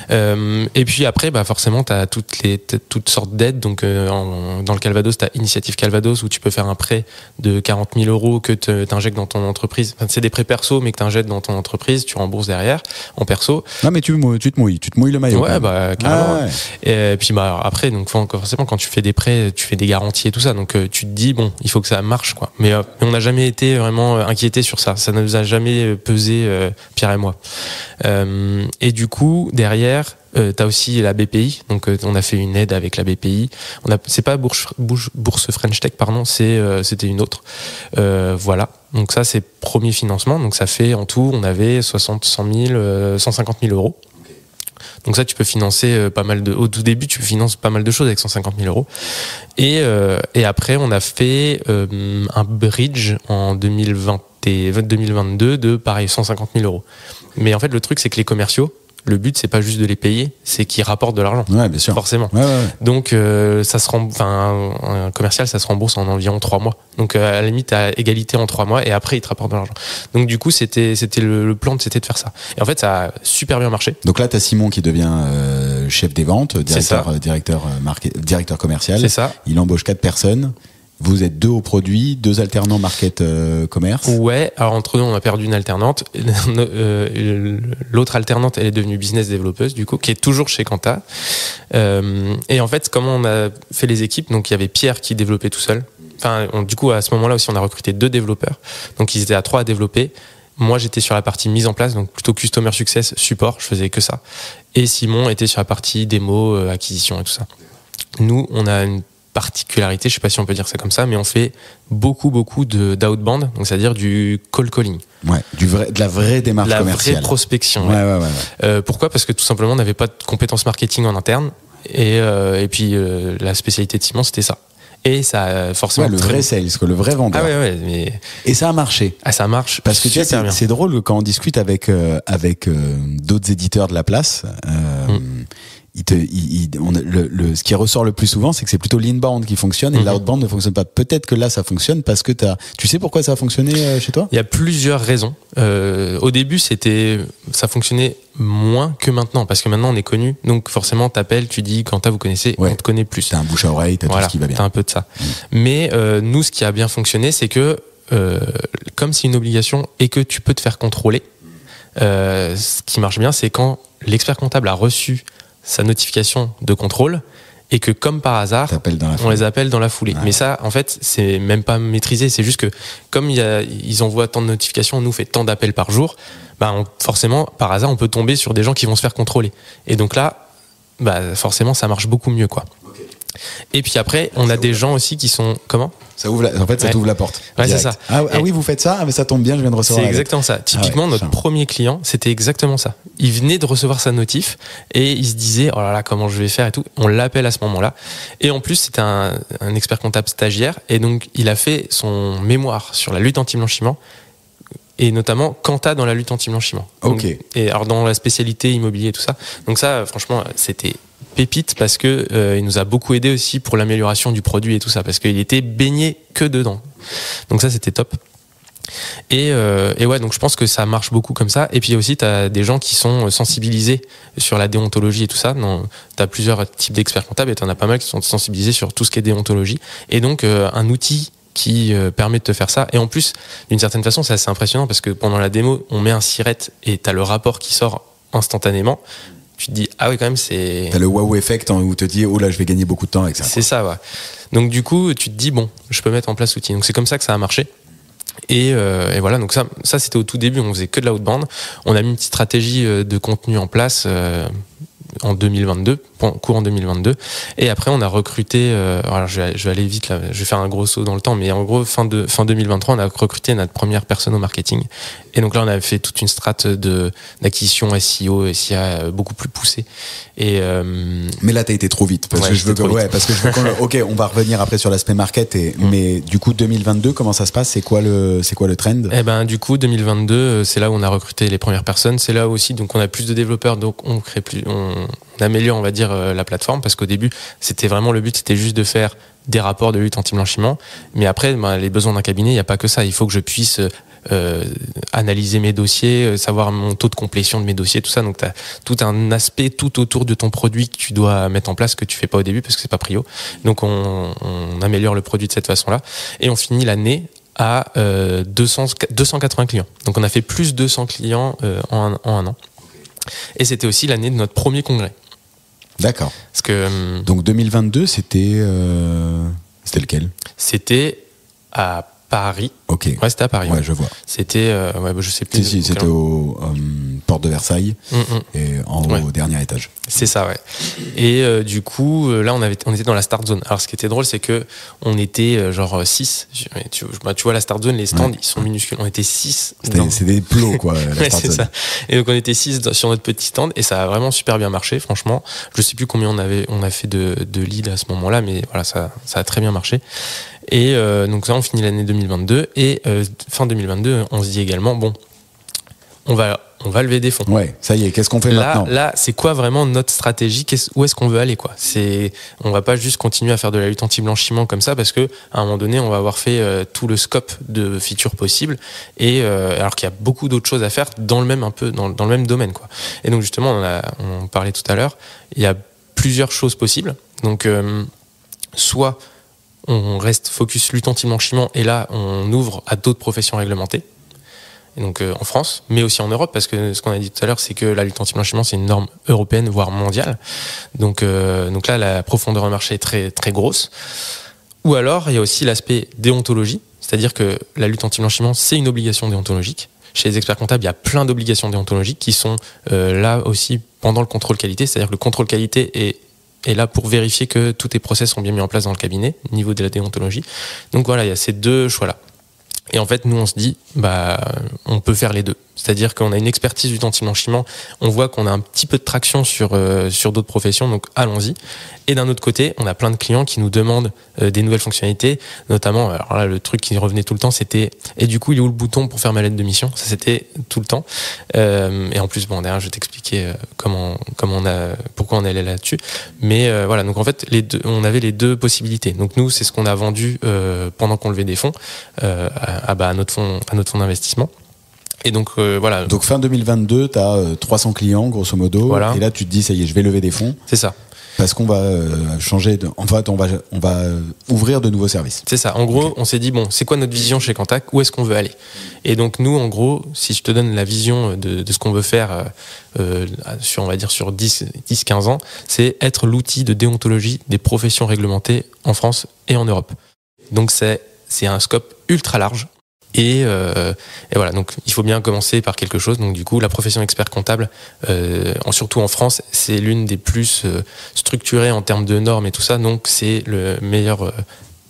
Et puis après, forcément, t'as toutes sortes d'aides. Donc dans le Calvados, t'as Initiative Calvados où tu peux faire un prêt de 40 000 euros que t'injectes dans ton entreprise. Enfin, c'est des prêts perso, mais que t'injectes dans ton entreprise, tu rembourses derrière en perso. Non, mais tu te mouilles le maillot. Ouais, carrément. Et puis après, donc forcément, quand tu fais des prêts, tu fais des garanties et tout ça. Donc tu te dis bon, il faut que ça marche, quoi. Mais on n'a jamais été vraiment inquiétés sur ça. Ça ne nous a jamais pesé, Pierre et moi. Et du coup, derrière. T'as aussi la BPI, donc on a fait une aide avec la BPI. C'est pas bourse French Tech, pardon, c'était une autre. Voilà. Donc ça c'est premier financement. Donc ça fait en tout, on avait 150 000 euros. Donc ça tu peux financer pas mal au tout début tu finances pas mal de choses avec 150 000 euros. Et après on a fait un bridge en 2022 de pareil 150 000 euros. Mais en fait le truc c'est que les commerciaux, le but c'est pas juste de les payer, c'est qu'ils rapportent de l'argent. Ouais, bien sûr. Forcément. Ouais. Donc un commercial ça se rembourse en environ 3 mois. Donc à la limite à égalité en 3 mois et après il te rapporte de l'argent. Donc du coup c'était le plan, c'était de faire ça. Et en fait ça a super bien marché. Donc là t'as Simon qui devient chef des ventes, directeur commercial. C'est ça. Il embauche 4 personnes. Vous êtes 2 au produit, 2 alternants market commerce. Ouais, alors entre nous on a perdu une alternante. L'autre alternante elle est devenue business développeuse du coup, qui est toujours chez Quanta. Et en fait comment on a fait les équipes, donc il y avait Pierre qui développait tout seul. Enfin du coup à ce moment-là aussi on a recruté 2 développeurs. Donc ils étaient à 3 à développer. Moi j'étais sur la partie mise en place, donc plutôt customer success, support, je faisais que ça. Et Simon était sur la partie démo, acquisition et tout ça. Nous on a une particularité, je sais pas si on peut dire ça comme ça, mais on fait beaucoup d'outbound, donc c'est-à-dire du cold calling. Ouais, de la vraie démarche commerciale. La vraie prospection. Ouais. Pourquoi ? Parce que tout simplement on n'avait pas de compétences marketing en interne et puis la spécialité de Simon c'était ça. Et ça a forcément le vrai sales, le vrai vendeur. Ah ouais, mais et ça a marché. Ah ça marche. Parce que tu sais, c'est drôle quand on discute avec d'autres éditeurs de la place. Ce qui ressort le plus souvent, c'est que c'est plutôt l'inbound qui fonctionne et l'outbound ne fonctionne pas. Peut-être que là, ça fonctionne parce que tu sais pourquoi ça a fonctionné chez toi ? Il y a plusieurs raisons. Au début, ça fonctionnait moins que maintenant parce que maintenant on est connu. Donc forcément, t'appelles, tu dis Quanta, vous connaissez, on te connaît plus. T'as un bouche à oreille, t'as tout ce qui va bien. T'as un peu de ça. Mais nous, ce qui a bien fonctionné, c'est que comme c'est une obligation et que tu peux te faire contrôler, ce qui marche bien, c'est quand l'expert comptable a reçu sa notification de contrôle et que comme par hasard on les appelle dans la foulée. Mais ça en fait c'est même pas maîtrisé, c'est juste que comme ils envoient tant de notifications, on nous fait tant d'appels par jour, forcément par hasard on peut tomber sur des gens qui vont se faire contrôler et donc là forcément ça marche beaucoup mieux quoi. Okay. Et puis après on a des gens aussi qui sont ça ouvre ça t'ouvre la porte. Ouais, c'est ça. Ah oui, vous faites ça, mais ça tombe bien, je viens de recevoir. C'est exactement ça. Typiquement, notre premier client, c'était exactement ça. Il venait de recevoir sa notif et il se disait, oh là là, comment je vais faire et tout. On l'appelle à ce moment-là. Et en plus, c'était un expert comptable stagiaire et donc il a fait son mémoire sur la lutte anti-blanchiment et notamment Quanta dans la lutte anti-blanchiment. Ok. Et alors dans la spécialité immobilier et tout ça. Donc ça, franchement, c'était pépite parce que il nous a beaucoup aidé aussi pour l'amélioration du produit et tout ça parce qu'il était baigné que dedans. Donc ça c'était top. Et ouais, donc je pense que ça marche beaucoup comme ça. Et puis aussi t'as des gens qui sont sensibilisés sur la déontologie et tout ça. T'as plusieurs types d'experts comptables et t'en as pas mal qui sont sensibilisés sur tout ce qui est déontologie. Et donc un outil qui permet de te faire ça. Et en plus, d'une certaine façon, c'est assez impressionnant parce que pendant la démo, on met un siret et t'as le rapport qui sort instantanément. tu te dis ah oui quand même c'est. T'as le wow effect où tu te dis oh là je vais gagner beaucoup de temps avec ça. C'est ça, ouais. Donc du coup tu te dis bon je peux mettre en place l'outil. Donc c'est comme ça que ça a marché. Et voilà, donc ça c'était au tout début, on faisait que de la outbound. On a mis une petite stratégie de contenu en place en 2022, courant 2022. Et après, on a recruté, alors je vais aller vite là, je vais faire un gros saut dans le temps, mais en gros, fin 2023, on a recruté notre première personne au marketing. Et donc là, on a fait toute une strate d'acquisition SEO, SIA beaucoup plus poussée. Mais là, t'as été trop vite. Parce que je veux ok, on va revenir après sur l'aspect market. Mais du coup, 2022, comment ça se passe? C'est quoi le trend? Eh ben, du coup, 2022, c'est là où on a recruté les premières personnes. C'est là aussi, donc on a plus de développeurs, donc on améliore, on va dire, la plateforme, parce qu'au début, le but, c'était juste de faire des rapports de lutte anti-blanchiment. Mais après, les besoins d'un cabinet, il n'y a pas que ça. Il faut que je puisse analyser mes dossiers, savoir mon taux de complétion de mes dossiers, tout ça. Donc, tu as tout un aspect tout autour de ton produit que tu dois mettre en place, que tu fais pas au début parce que c'est pas prio. Donc, on améliore le produit de cette façon-là. Et on finit l'année à 280 clients. Donc, on a fait plus 200 clients en un an. Et c'était aussi l'année de notre premier congrès. D'accord. Parce que, donc 2022, c'était lequel? C'était à Paris. Ok. Ouais, c'était à Paris. Ouais, je vois. C'était, je sais plus. Si, c'était au porte de Versailles et en haut, au dernier étage. C'est ça, ouais. Et du coup, là, on était dans la start zone. Alors, ce qui était drôle, c'est que on était genre 6. Tu vois, la start zone, les stands, ils sont minuscules. On était 6. C'est des plots, quoi, la start zone. Ça. Et donc, on était 6 sur notre petit stand et ça a vraiment super bien marché, franchement. Je sais plus combien on a fait de leads à ce moment-là, mais voilà, ça a très bien marché. Et donc ça, on finit l'année 2022 et fin 2022, on se dit également bon, on va lever des fonds. Ouais, ça y est. Qu'est-ce qu'on fait maintenant? Là, c'est quoi vraiment notre stratégie? Où est-ce qu'on veut aller, quoi? On va pas juste continuer à faire de la lutte anti-blanchiment comme ça parce que à un moment donné, on va avoir fait tout le scope de features possibles et alors qu'il y a beaucoup d'autres choses à faire dans le même domaine, quoi. Et donc justement, on parlait tout à l'heure, il y a plusieurs choses possibles. Donc soit on reste focus lutte anti-blanchiment et là on ouvre à d'autres professions réglementées, et donc en France mais aussi en Europe, parce que ce qu'on a dit tout à l'heure, c'est que la lutte anti-blanchiment c'est une norme européenne voire mondiale, donc là la profondeur de marché est très très grosse. Ou alors il y a aussi l'aspect déontologie, c'est-à-dire que la lutte anti-blanchiment c'est une obligation déontologique. Chez les experts comptables, il y a plein d'obligations déontologiques qui sont là aussi pendant le contrôle qualité, c'est-à-dire que le contrôle qualité est là pour vérifier que tous tes process sont bien mis en place dans le cabinet, au niveau de la déontologie. Donc voilà, il y a ces deux choix-là. Et en fait, nous, on se dit, on peut faire les deux. C'est-à-dire qu'on a une expertise du anti-blanchiment, on voit qu'on a un petit peu de traction sur d'autres professions, donc allons-y. Et d'un autre côté, on a plein de clients qui nous demandent des nouvelles fonctionnalités, notamment, alors là, le truc qui revenait tout le temps, c'était « Et du coup, il est où le bouton pour faire ma lettre de mission ?» Ça, c'était tout le temps. Et en plus, derrière, je vais t'expliquer pourquoi on allait là-dessus. Mais voilà, donc en fait, on avait les deux possibilités. Donc nous, c'est ce qu'on a vendu pendant qu'on levait des fonds à notre fonds d'investissement. Et donc voilà. Donc fin 2022, tu as 300 clients grosso modo, voilà. Et là tu te dis ça y est, je vais lever des fonds. C'est ça. Parce qu'on va changer en fait on va ouvrir de nouveaux services. C'est ça. En gros, on s'est dit bon, c'est quoi notre vision chez Cantac? Où est-ce qu'on veut aller? Et donc nous, en gros, si je te donne la vision de ce qu'on veut faire sur 10-15 ans, c'est être l'outil de déontologie des professions réglementées en France et en Europe. Donc c'est un scope ultra large. Et voilà, donc il faut bien commencer par quelque chose. Donc du coup, la profession expert comptable, surtout en France, c'est l'une des plus structurées en termes de normes et tout ça. Donc c'est le meilleur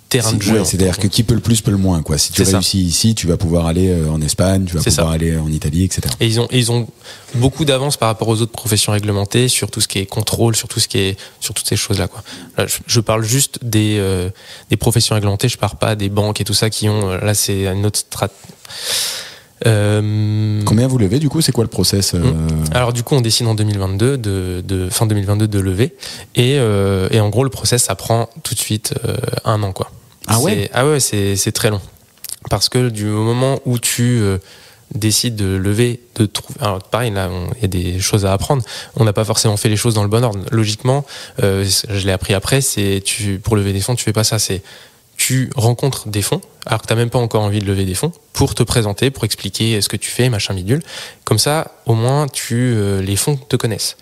terrain de jeu. Ouais, c'est-à-dire que qui peut le plus peut le moins, quoi. Si tu réussis ici, tu vas pouvoir aller en Espagne, tu vas pouvoir aller en Italie, etc. Et ils ont beaucoup d'avance par rapport aux autres professions réglementées sur tout ce qui est contrôle, sur toutes ces choses-là, quoi. Là, je parle juste des professions réglementées. Je parle pas des banques et tout ça qui ont. Là, c'est une autre strat. Combien vous levez du coup? C'est quoi le process? Alors du coup on décide en 2022 fin 2022 de lever et en gros le process ça prend tout de suite 1 an, quoi. Ah ouais? C'est très long parce que du moment où tu décides de lever, alors pareil là il y a des choses à apprendre, on n'a pas forcément fait les choses dans le bon ordre. Logiquement je l'ai appris après, pour lever des fonds tu fais pas ça, tu rencontres des fonds, alors que tu n'as même pas encore envie de lever des fonds, pour te présenter, pour expliquer ce que tu fais, machin bidule. Comme ça, au moins, les fonds te connaissent.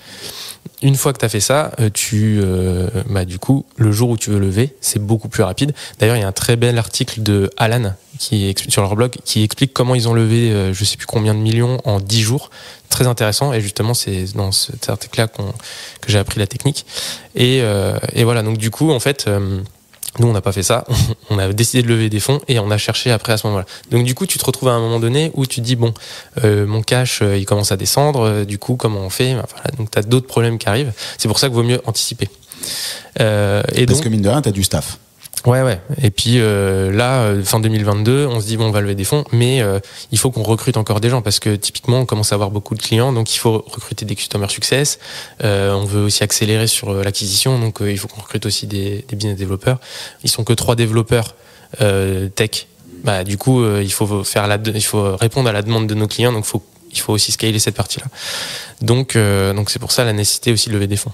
Une fois que tu as fait ça, du coup, le jour où tu veux lever, c'est beaucoup plus rapide. D'ailleurs, il y a un très bel article de Alan sur leur blog qui explique comment ils ont levé je sais plus combien de millions en 10 jours. Très intéressant. Et justement, c'est dans cet article-là que j'ai appris la technique. Et voilà. Donc, du coup, en fait, nous, on n'a pas fait ça. On a décidé de lever des fonds et on a cherché après à ce moment-là. Donc, du coup, tu te retrouves à un moment donné où tu te dis, bon, mon cash, il commence à descendre. Du coup, comment on fait? Voilà. Donc, tu as d'autres problèmes qui arrivent. C'est pour ça qu'il vaut mieux anticiper. Parce que mine de rien, tu as du staff. Ouais. Et puis là, fin 2022, on se dit, bon, on va lever des fonds, mais il faut qu'on recrute encore des gens parce que typiquement, on commence à avoir beaucoup de clients, donc il faut recruter des customer success. On veut aussi accélérer sur l'acquisition, donc il faut qu'on recrute aussi des business développeurs. Ils sont que 3 développeurs tech. Du coup, il faut répondre à la demande de nos clients, donc il faut aussi scaler cette partie-là. Donc c'est pour ça la nécessité aussi de lever des fonds.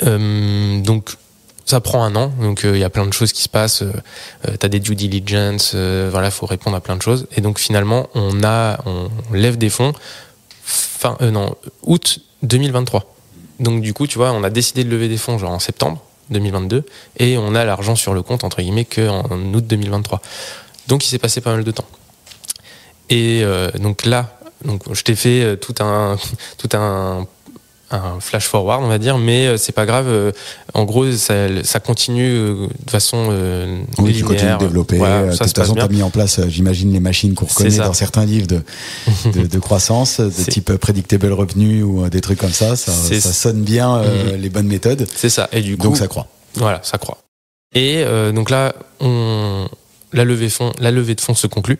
Donc ça prend 1 an, donc il y a plein de choses qui se passent. T'as des due diligence, voilà, faut répondre à plein de choses. Et donc finalement, on lève des fonds août 2023. Donc du coup, tu vois, on a décidé de lever des fonds genre en septembre 2022, et on a l'argent sur le compte entre guillemets qu'en août 2023. Donc il s'est passé pas mal de temps. Et donc là, je t'ai fait tout un flash forward, on va dire, mais c'est pas grave. En gros, ça continue de façon oui, linéaire. tu continues de développer. Voilà, de toute façon, tu as mis en place, j'imagine, les machines qu'on reconnaît dans certains livres de croissance, de type predictable revenue ou des trucs comme ça. Ça sonne bien les bonnes méthodes. C'est ça. Et du coup, donc ça croît. Voilà, ça croît. Et donc là, la levée de fonds se conclut.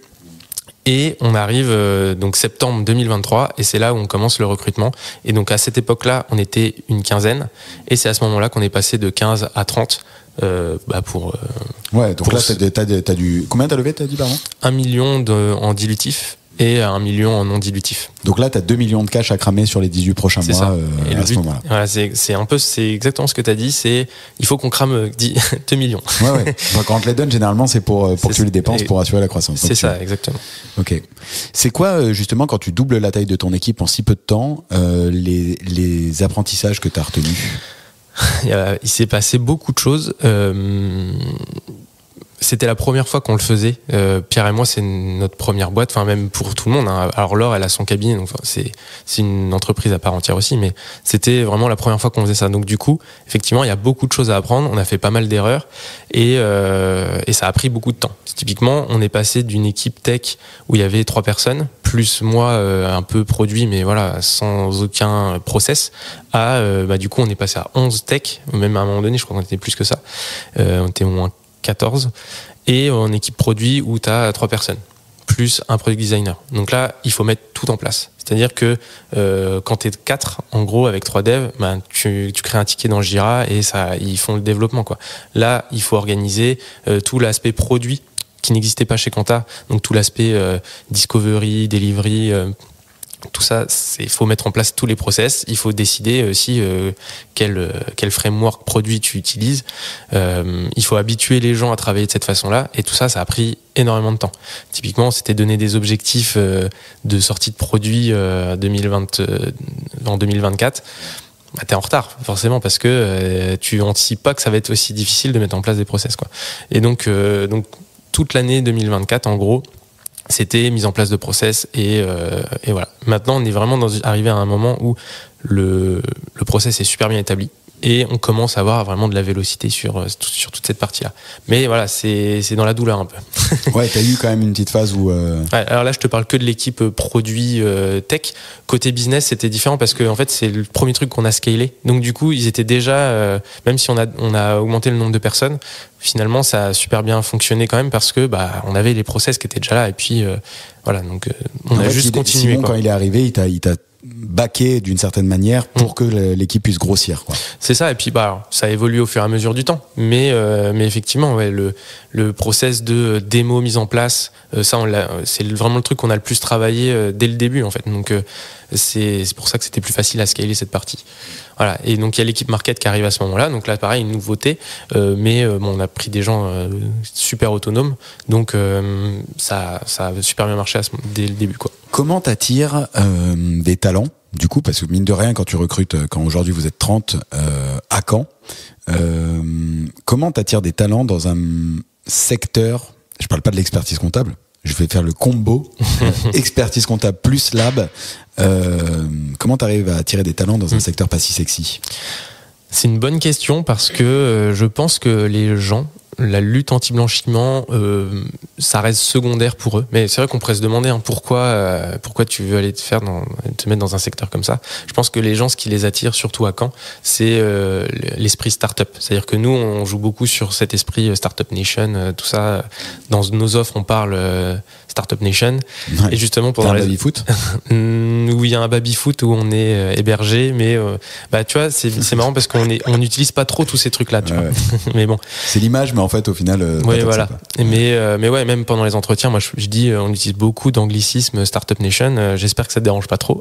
Et on arrive donc septembre 2023 et c'est là où on commence le recrutement. Et donc à cette époque-là, on était une quinzaine et c'est à ce moment-là qu'on est passé de 15 à 30 pour... ouais, donc là, t'as du... Combien t'as levé, t'as dit, pardon ? 1 million en dilutif et 1 million en non dilutif. Donc là, tu as 2 millions de cash à cramer sur les 18 prochains mois à ce moment-là. Voilà, c'est exactement ce que tu as dit, il faut qu'on crame 2 millions. Ouais. Donc, quand on te les donne, généralement, c'est pour que tu les dépenses pour assurer la croissance. C'est ça, exactement. Ok. C'est quoi, justement, quand tu doubles la taille de ton équipe en si peu de temps, les apprentissages que tu as retenus ? Il s'est passé beaucoup de choses. C'était la première fois qu'on le faisait. Pierre et moi, c'est notre première boîte, enfin même pour tout le monde. Hein. Alors Laure, elle a son cabinet, donc c'est une entreprise à part entière aussi, mais c'était vraiment la première fois qu'on faisait ça. Donc du coup, effectivement, il y a beaucoup de choses à apprendre. On a fait pas mal d'erreurs et ça a pris beaucoup de temps. Typiquement, on est passé d'une équipe tech où il y avait 3 personnes, plus moi un peu produit, mais voilà, sans aucun process, à du coup, on est passé à 11 tech. Même à un moment donné, je crois qu'on était plus que ça. On était au moins 14 et en équipe produit où tu as 3 personnes plus un product designer. Donc là, il faut mettre tout en place. C'est-à-dire que quand tu es 4, en gros, avec 3 devs, tu crées un ticket dans Jira et ils font le développement, quoi. Là, il faut organiser tout l'aspect produit qui n'existait pas chez Quanta. Donc tout l'aspect discovery, delivery, tout ça, il faut mettre en place tous les process. Il faut décider aussi quel framework produit tu utilises. Il faut habituer les gens à travailler de cette façon-là. Et tout ça, ça a pris énormément de temps. Typiquement, c'était donner des objectifs de sortie de produit en 2024. T'es en retard, forcément, parce que tu anticipes pas que ça va être aussi difficile de mettre en place des process, quoi. Et donc toute l'année 2024, en gros, c'était mise en place de process et voilà. Maintenant, on est vraiment arrivé à un moment où le process est super bien établi et on commence à avoir vraiment de la vélocité sur toute cette partie-là. Mais voilà, c'est dans la douleur un peu. Ouais, t'as eu quand même une petite phase où... Ouais, alors là, je te parle que de l'équipe produit tech. Côté business, c'était différent parce que en fait, c'est le premier truc qu'on a scalé. Donc du coup, ils étaient déjà, même si on a augmenté le nombre de personnes, finalement, ça a super bien fonctionné quand même parce que on avait les process qui étaient déjà là et puis voilà. Donc on a juste continué. Simon, quand il est arrivé, il t'a baqué d'une certaine manière pour que l'équipe puisse grossir, quoi. C'est ça, et puis ça évolue au fur et à mesure du temps. Mais effectivement, ouais, le process de démo mise en place, c'est vraiment le truc qu'on a le plus travaillé dès le début, en fait. Donc c'est pour ça que c'était plus facile à scaler cette partie. Voilà. Et donc il y a l'équipe market qui arrive à ce moment-là. Donc là, pareil, une nouveauté, mais bon, on a pris des gens super autonomes. Donc ça a super bien marché dès le début, quoi. Comment t'attires des talents, du coup, parce que mine de rien, quand tu recrutes, quand aujourd'hui vous êtes 30 à Caen, comment t'attires des talents dans un secteur, je parle pas de l'expertise comptable, je vais faire le combo expertise comptable plus lab. Comment t'arrives à attirer des talents dans un secteur pas si sexy? C'est une bonne question parce que je pense que les gens, la lutte anti-blanchiment, ça reste secondaire pour eux. Mais c'est vrai qu'on pourrait se demander pourquoi tu veux aller te mettre dans un secteur comme ça. Je pense que les gens, ce qui les attire, surtout à Caen, c'est l'esprit start-up. C'est-à-dire que nous, on joue beaucoup sur cet esprit Startup Nation, tout ça. Dans nos offres, on parle Startup Nation. Ouais. Et justement, pendant un baby-foot où il y a un baby-foot où on est hébergé, mais tu vois, c'est marrant parce qu'on n'utilise pas trop tous ces trucs-là. Tu vois. Mais bon. C'est l'image, mais en fait, au final, oui, voilà. Mais ouais, même pendant les entretiens, moi, je dis, on utilise beaucoup d'anglicisme Startup Nation. J'espère que ça te dérange pas trop.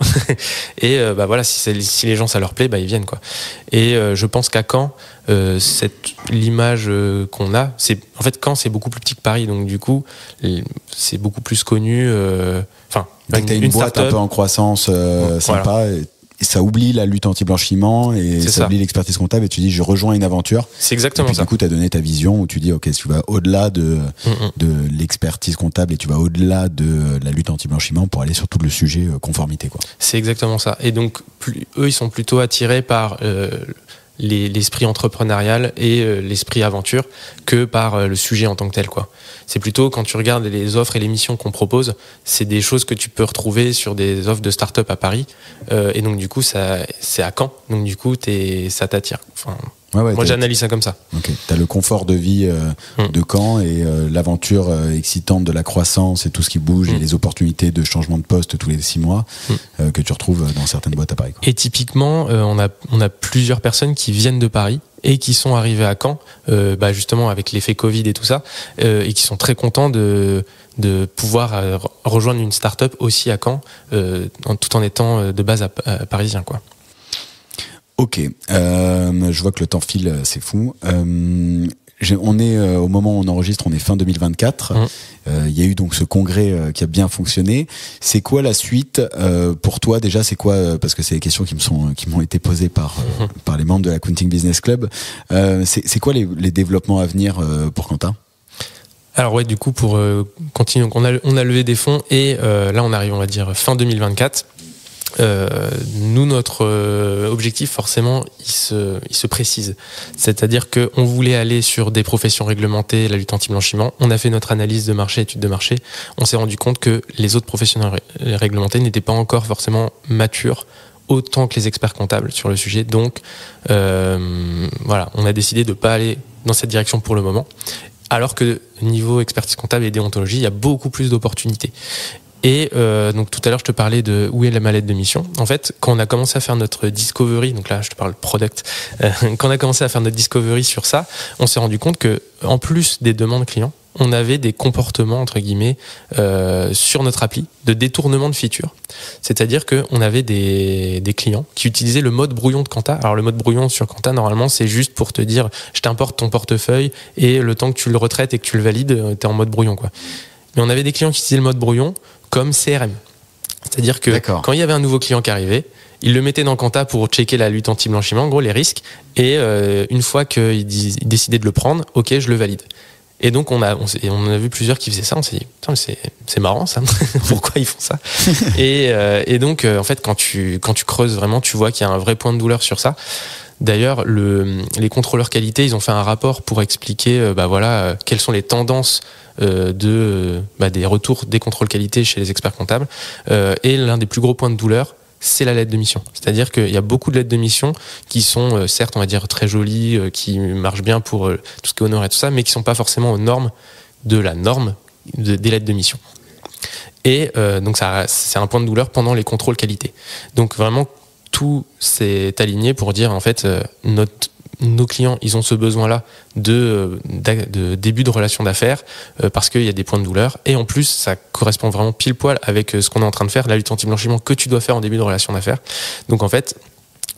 Et voilà, si les gens ça leur plaît, ils viennent, quoi. Et je pense qu'à Caen, l'image qu'on a, en fait, Caen, c'est beaucoup plus petit que Paris, donc du coup, c'est beaucoup plus connu. Enfin, t'as une boîte un peu en croissance, sympa. Voilà. Et ça oublie la lutte anti-blanchiment et ça oublie l'expertise comptable et tu dis je rejoins une aventure. C'est exactement ça. Du coup, tu as donné ta vision où tu dis ok, tu vas au-delà de l'expertise comptable et tu vas au-delà de la lutte anti-blanchiment pour aller sur tout le sujet conformité, quoi. C'est exactement ça. Et donc, eux, ils sont plutôt attirés par l'esprit entrepreneurial et l'esprit aventure que par le sujet en tant que tel, quoi. C'est plutôt quand tu regardes les offres et les missions qu'on propose, c'est des choses que tu peux retrouver sur des offres de start-up à Paris et donc du coup c'est à Caen, donc du coup ça t'attire. Enfin, moi j'analyse ça comme ça. Ok. T'as le confort de vie de Caen et l'aventure excitante de la croissance et tout ce qui bouge et les opportunités de changement de poste tous les 6 mois que tu retrouves dans certaines boîtes à Paris, quoi. Et typiquement on a plusieurs personnes qui viennent de Paris et qui sont arrivés à Caen justement avec l'effet Covid et tout ça et qui sont très contents de pouvoir rejoindre une start-up aussi à Caen tout en étant de base parisien, quoi. Ok, je vois que le temps file, c'est fou. On est au moment où on enregistre, on est fin 2024. Il y a eu donc ce congrès qui a bien fonctionné. C'est quoi la suite pour toi déjà? C'est quoi, parce que c'est des questions qui m'ont été posées par les membres de la Accounting Business Club. C'est quoi les développements à venir pour Quentin? Alors ouais, du coup pour continuer, donc on a levé des fonds et là on arrive, on va dire fin 2024. Nous, notre objectif, forcément, il se précise. C'est-à-dire qu'on voulait aller sur des professions réglementées, la lutte anti-blanchiment. On a fait notre analyse de marché, étude de marché. On s'est rendu compte que les autres professions réglementées n'étaient pas encore forcément matures autant que les experts comptables sur le sujet. Donc, voilà, on a décidé de ne pas aller dans cette direction pour le moment. Alors que niveau expertise comptable et déontologie, il y a beaucoup plus d'opportunités. Et donc tout à l'heure je te parlais de où est la mallette de mission. En fait, quand on a commencé à faire notre discovery, donc là je te parle product, quand on a commencé à faire notre discovery sur ça, on s'est rendu compte que en plus des demandes clients, on avait des comportements entre guillemets sur notre appli de détournement de features. C'est-à-dire que on avait des clients qui utilisaient le mode brouillon de Quanta. Alors le mode brouillon sur Quanta, normalement c'est juste pour te dire je t'importe ton portefeuille et le temps que tu le retraites et que tu le valides, t'es en mode brouillon, quoi. Mais on avait des clients qui utilisaient le mode brouillon comme CRM. C'est-à-dire que quand il y avait un nouveau client qui arrivait, il le mettait dans Quanta pour checker la lutte anti-blanchiment, en gros les risques, et une fois qu'il décidait de le prendre, ok, je le valide. Et donc on a vu plusieurs qui faisaient ça, on s'est dit putain, mais c'est marrant ça, pourquoi ils font ça? Et donc en fait quand tu creuses vraiment, tu vois qu'il y a un vrai point de douleur sur ça. D'ailleurs, les contrôleurs qualité, ils ont fait un rapport pour expliquer quelles sont les tendances des retours des contrôles qualité chez les experts comptables. Et l'un des plus gros points de douleur, c'est la lettre de mission. C'est-à-dire qu'il y a beaucoup de lettres de mission qui sont certes, on va dire, très jolies, qui marchent bien pour tout ce qui est honoraire et tout ça, mais qui ne sont pas forcément aux normes de la norme des lettres de mission. Et donc c'est un point de douleur pendant les contrôles qualité. Donc vraiment, tout s'est aligné pour dire en fait nos clients, ils ont ce besoin-là de début de relation d'affaires parce qu'il y a des points de douleur et en plus ça correspond vraiment pile poil avec ce qu'on est en train de faire, la lutte anti-blanchiment que tu dois faire en début de relation d'affaires. Donc en fait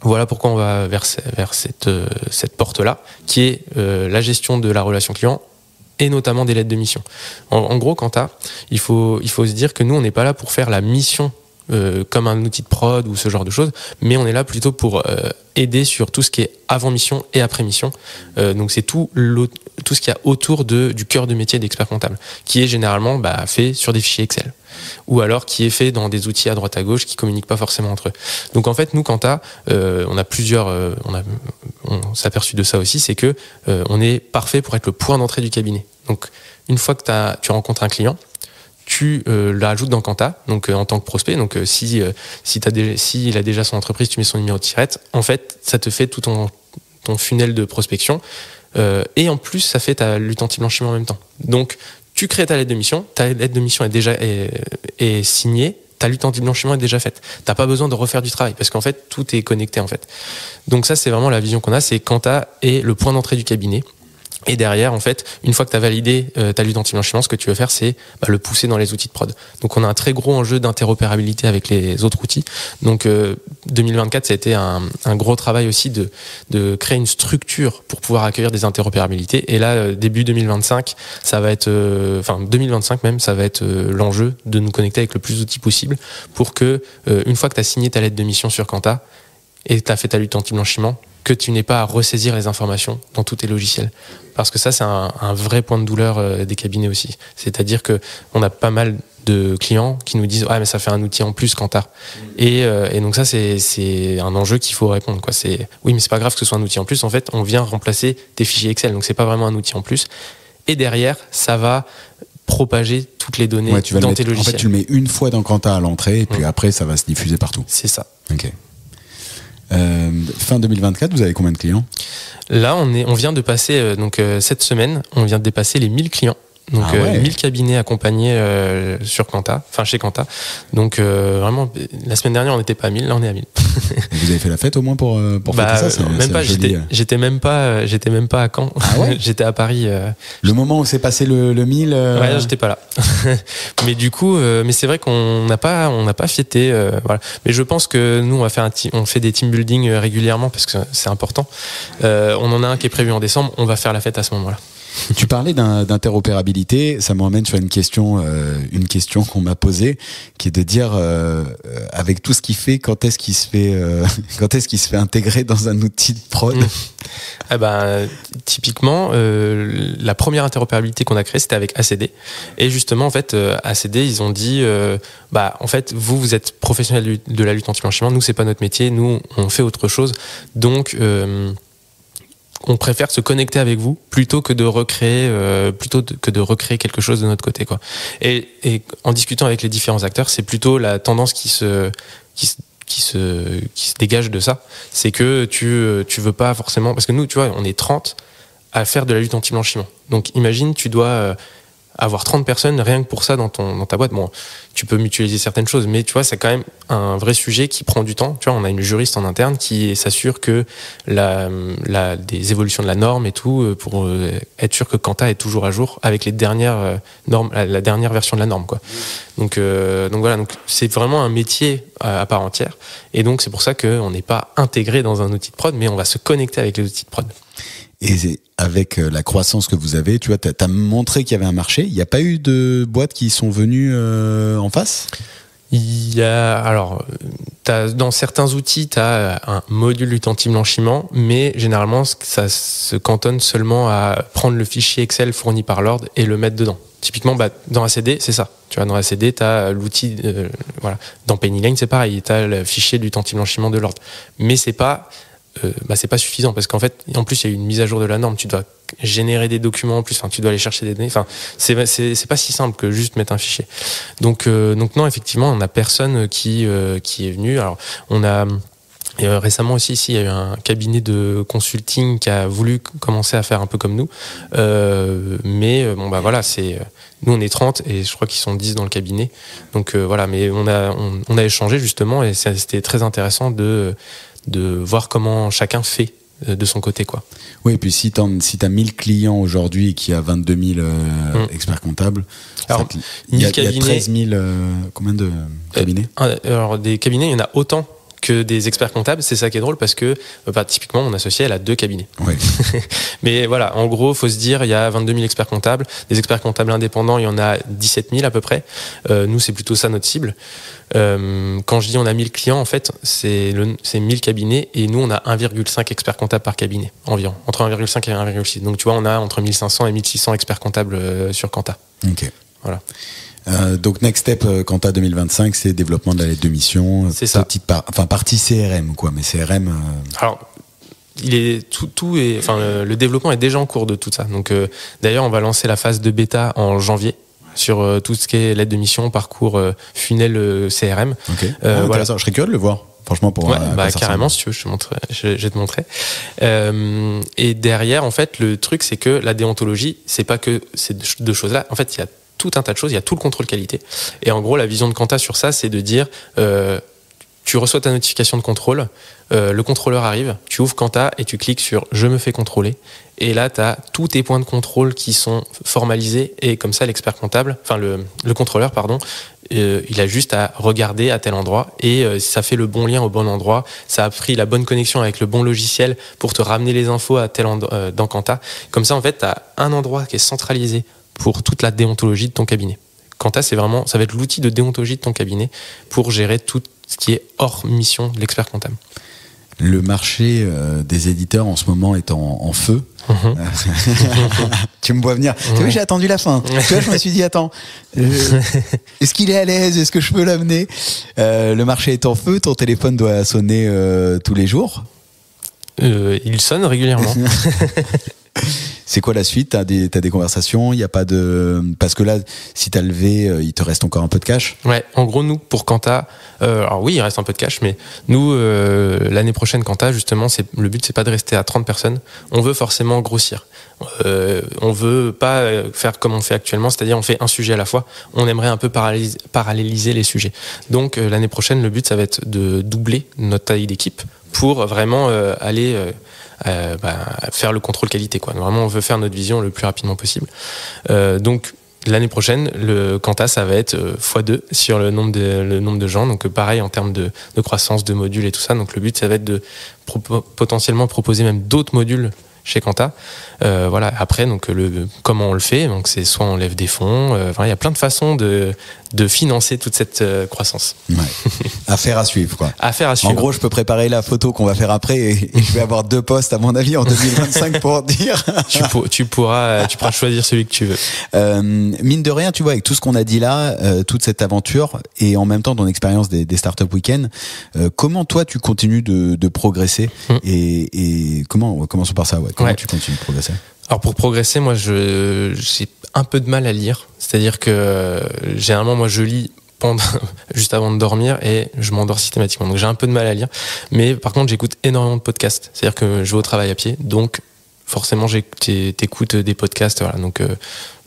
Voilà pourquoi on va vers cette porte-là, qui est la gestion de la relation client et notamment des lettres de mission. En gros, Quanta, il faut se dire que nous, on n'est pas là pour faire la mission comme un outil de prod ou ce genre de choses, mais on est là plutôt pour aider sur tout ce qui est avant mission et après mission. Donc c'est tout ce qu'il y a autour du cœur de métier d'expert comptable, qui est généralement fait sur des fichiers Excel, ou alors qui est fait dans des outils à droite à gauche qui communiquent pas forcément entre eux. Donc en fait, nous, Quanta, on a plusieurs, on s'est aperçu de ça aussi, c'est que on est parfait pour être le point d'entrée du cabinet. Donc une fois que tu rencontres un client, tu l'ajoutes dans Quanta, donc en tant que prospect. Donc s'il a déjà son entreprise, tu mets son numéro de tirette. En fait, ça te fait tout ton funnel de prospection. Et en plus, ça fait ta lutte anti-blanchiment en même temps. Donc, tu crées ta lettre de mission. Ta lettre de mission est déjà est signée. Ta lutte anti-blanchiment est déjà faite. T'as pas besoin de refaire du travail parce qu'en fait, tout est connecté en fait. Donc ça, c'est vraiment la vision qu'on a. C'est Quanta est le point d'entrée du cabinet. Et derrière, en fait, une fois que tu as validé ta lutte anti-blanchiment, ce que tu veux faire, c'est le pousser dans les outils de prod. Donc, on a un très gros enjeu d'interopérabilité avec les autres outils. Donc, 2024, ça a été un gros travail aussi de créer une structure pour pouvoir accueillir des interopérabilités. Et là, début 2025, ça va être, 2025 même, ça va être l'enjeu de nous connecter avec le plus d'outils possible pour que, une fois que tu as signé ta lettre de mission sur Quanta et que tu as fait ta lutte anti-blanchiment, que tu n'aies pas à ressaisir les informations dans tous tes logiciels. Parce que ça, c'est un vrai point de douleur des cabinets aussi. C'est-à-dire qu'on a pas mal de clients qui nous disent « Ah, mais ça fait un outil en plus, Quanta ». Et donc ça, c'est un enjeu qu'il faut répondre, quoi. Oui, mais c'est pas grave que ce soit un outil en plus. En fait, on vient remplacer tes fichiers Excel. Donc, c'est pas vraiment un outil en plus. Et derrière, ça va propager toutes les données dans tes logiciels. En fait, tu le mets une fois dans Quanta à l'entrée et puis après, ça va se diffuser partout. C'est ça. Ok. Fin 2024, vous avez combien de clients ? Là, on vient de passer, cette semaine, on vient de dépasser les 1000 clients. Donc 1000 cabinets accompagnés sur Quanta, chez Quanta. Donc vraiment, la semaine dernière on n'était pas à 1000, là on est à 1000. Vous avez fait la fête au moins pour fêter ça, même pas. J'étais même pas à Caen. Ah ouais. J'étais à Paris. Le moment où s'est passé le 1000. Ouais, j'étais pas là. Mais du coup, mais c'est vrai qu'on n'a pas fêté. Voilà. Mais je pense que nous on fait des team building régulièrement parce que c'est important. On en a un qui est prévu en décembre. On va faire la fête à ce moment-là. Tu parlais d'interopérabilité, ça m'emmène sur une question qu'on m'a posée, qui est de dire avec tout ce qu'il fait, quand est-ce qu'il se fait intégrer dans un outil de prod ? Typiquement, la première interopérabilité qu'on a créée, c'était avec ACD. Et justement, en fait, ACD, ils ont dit, en fait, vous êtes professionnel de la lutte anti-blanchiment, nous, c'est pas notre métier, nous, on fait autre chose. Donc, on préfère se connecter avec vous plutôt que de recréer quelque chose de notre côté, quoi. Et en discutant avec les différents acteurs, c'est plutôt la tendance qui se dégage de ça, c'est que tu veux pas forcément, parce que nous, tu vois, on est 30 à faire de la lutte anti-blanchiment. Donc imagine, tu dois avoir 30 personnes rien que pour ça dans ta boîte. Bon, tu peux mutualiser certaines choses, mais tu vois, c'est quand même un vrai sujet qui prend du temps. Tu vois, on a une juriste en interne qui s'assure que des évolutions de la norme et tout, pour être sûr que Quanta est toujours à jour avec les dernières normes, la dernière version de la norme, quoi. Donc voilà, donc c'est vraiment un métier à part entière. Et donc c'est pour ça qu'on n'est pas intégré dans un outil de prod, mais on va se connecter avec les outils de prod. Et avec la croissance que vous avez, tu vois, t'as montré qu'il y avait un marché. Il n'y a pas eu de boîtes qui sont venues en face ? Dans certains outils, tu as un module lutte anti-blanchiment, mais généralement, ça se cantonne seulement à prendre le fichier Excel fourni par l'ordre et le mettre dedans. Typiquement, dans ACD, c'est ça. Tu vois, dans ACD, tu as l'outil, voilà. Dans PennyLane, c'est pareil, tu as le fichier lutte anti-blanchiment de l'ordre. Mais c'est pas suffisant parce qu'en fait, en plus, il y a eu une mise à jour de la norme. Tu dois générer des documents en plus. Tu dois aller chercher des données. C'est pas si simple que juste mettre un fichier. Donc non, effectivement, on n'a personne qui est venu. Alors, on a récemment aussi, ici, il y a eu un cabinet de consulting qui a voulu commencer à faire un peu comme nous. Mais voilà, nous on est 30 et je crois qu'ils sont 10 dans le cabinet. Donc voilà, mais on a échangé justement et c'était très intéressant de voir comment chacun fait de son côté, quoi. Oui, et puis si t'as 1000 clients aujourd'hui et qu'il y a 22 000 experts comptables, il y a 13 000 combien de cabinets ? Alors des cabinets, il y en a autant que des experts comptables. C'est ça qui est drôle parce que typiquement mon associé elle a 2 cabinets. Oui. Mais voilà, en gros faut se dire il y a 22 000 experts comptables. Des experts comptables indépendants il y en a 17 000 à peu près. Nous c'est plutôt ça notre cible. Quand je dis on a 1000 clients, en fait, c'est 1000 cabinets et nous, on a 1,5 experts comptables par cabinet, environ. Entre 1,5 et 1,6. Donc, tu vois, on a entre 1500 et 1600 experts comptables sur Quanta. Ok. Voilà. Donc, Next Step Quanta 2025, c'est développement de la lettre de mission. C'est ça. Partie CRM, quoi. Mais CRM. Alors, le développement est déjà en cours de tout ça. Donc, d'ailleurs, on va lancer la phase de bêta en janvier. Sur tout ce qui est lettre de mission, parcours, funnel CRM. Ok. Voilà. Je serais curieux de le voir. Franchement, pour carrément, si tu veux, je vais te montrer. Et derrière, en fait, le truc, c'est que la déontologie, c'est pas que ces 2 choses-là. En fait, il y a tout un tas de choses. Il y a tout le contrôle qualité. Et en gros, la vision de Quanta sur ça, c'est de dire, tu reçois ta notification de contrôle, le contrôleur arrive, tu ouvres Quanta et tu cliques sur « Je me fais contrôler ». Et là, tu as tous tes points de contrôle qui sont formalisés et comme ça, l'expert comptable, enfin le contrôleur, pardon, il a juste à regarder à tel endroit et ça fait le bon lien au bon endroit. Ça a pris la bonne connexion avec le bon logiciel pour te ramener les infos à tel endroit dans Quanta. Comme ça, en fait, tu as un endroit qui est centralisé pour toute la déontologie de ton cabinet. Quanta, ça va être l'outil de déontologie de ton cabinet pour gérer tout ce qui est hors mission de l'expert comptable. Le marché des éditeurs en ce moment est en feu. Tu me vois venir. Tu vois, j'ai attendu la fin. Tu vois, je me suis dit, attends, est-ce qu'il est à l'aise? Est-ce que je peux l'amener? Le marché est en feu. Ton téléphone doit sonner tous les jours. Il sonne régulièrement. C'est quoi la suite? T'as des conversations? Il y a pas de... Parce que là, si t'as levé, il te reste encore un peu de cash? Ouais, en gros, nous, pour Quanta, alors oui, il reste un peu de cash, mais nous, l'année prochaine, Quanta, justement, le but, c'est pas de rester à 30 personnes. On veut forcément grossir. On veut pas faire comme on fait actuellement, c'est-à-dire on fait un sujet à la fois. On aimerait un peu paralléliser les sujets. Donc, l'année prochaine, le but, ça va être de doubler notre taille d'équipe pour vraiment aller... faire le contrôle qualité, quoi. Vraiment, on veut faire notre vision le plus rapidement possible. Donc, l'année prochaine, le Quanta, ça va être x2 sur le nombre de gens. Donc, pareil en termes de croissance, de modules et tout ça. Donc, le but, ça va être de potentiellement proposer même d'autres modules chez Quanta. Voilà. Après, donc, comment on le fait? Donc, c'est soit on lève des fonds. Il y a plein de façons de financer toute cette croissance. Ouais. Affaire à suivre, quoi. Affaire à suivre. En gros, je peux préparer la photo qu'on va faire après et je vais avoir 2 posts, à mon avis, en 2025 pour dire. Tu pourras choisir celui que tu veux. Mine de rien, tu vois, avec tout ce qu'on a dit là, toute cette aventure et en même temps ton expérience des Startup Weekend, comment toi tu continues de progresser et commençons par ça, ouais. Comment tu continues de progresser? Alors pour progresser, moi j'ai un peu de mal à lire. C'est-à-dire que généralement moi je lis juste avant de dormir et je m'endors systématiquement. Donc j'ai un peu de mal à lire. Mais par contre j'écoute énormément de podcasts. C'est-à-dire que je vais au travail à pied. Donc forcément t'écoutes des podcasts. Voilà. Donc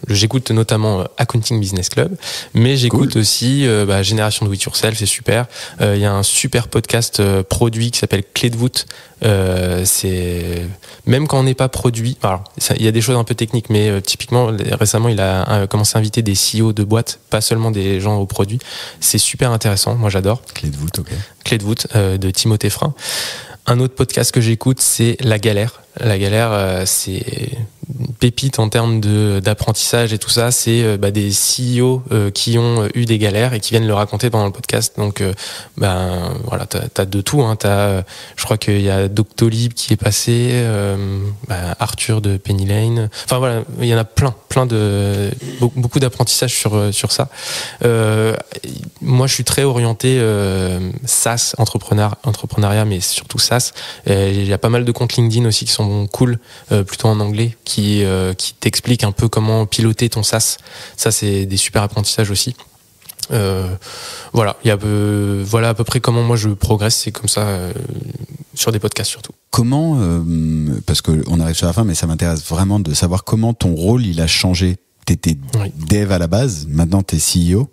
j'écoute notamment Accounting Business Club, mais j'écoute aussi Génération Do It Yourself, c'est super. Il y a un super podcast produit qui s'appelle Clé de voûte. C'est même quand on n'est pas produit. Alors, il y a des choses un peu techniques, mais typiquement récemment il a commencé à inviter des CEO de boîtes, pas seulement des gens au produit. C'est super intéressant. Moi j'adore. Clé de voûte, ok. Clé de voûte de Timothée Frein. Un autre podcast que j'écoute, c'est La Galère. La Galère, c'est une pépite en termes d'apprentissage et tout ça. C'est des CEO qui ont eu des galères et qui viennent le raconter pendant le podcast. Donc, voilà, t'as de tout. Hein. Je crois qu'il y a Doctolib qui est passé, Arthur de Penny Lane. Enfin voilà, il y en a plein beaucoup d'apprentissage sur ça. Moi, je suis très orienté SaaS, entrepreneuriat, mais surtout SaaS. Il y a pas mal de comptes LinkedIn aussi qui sont cool, plutôt en anglais, qui t'expliquent un peu comment piloter ton SaaS. Ça, c'est des super apprentissages aussi. Voilà, voilà à peu près comment moi je progresse, c'est comme ça sur des podcasts surtout. Comment, parce qu'on arrive sur la fin, mais ça m'intéresse vraiment de savoir comment ton rôle il a changé. T'étais dev à la base, maintenant t'es CEO.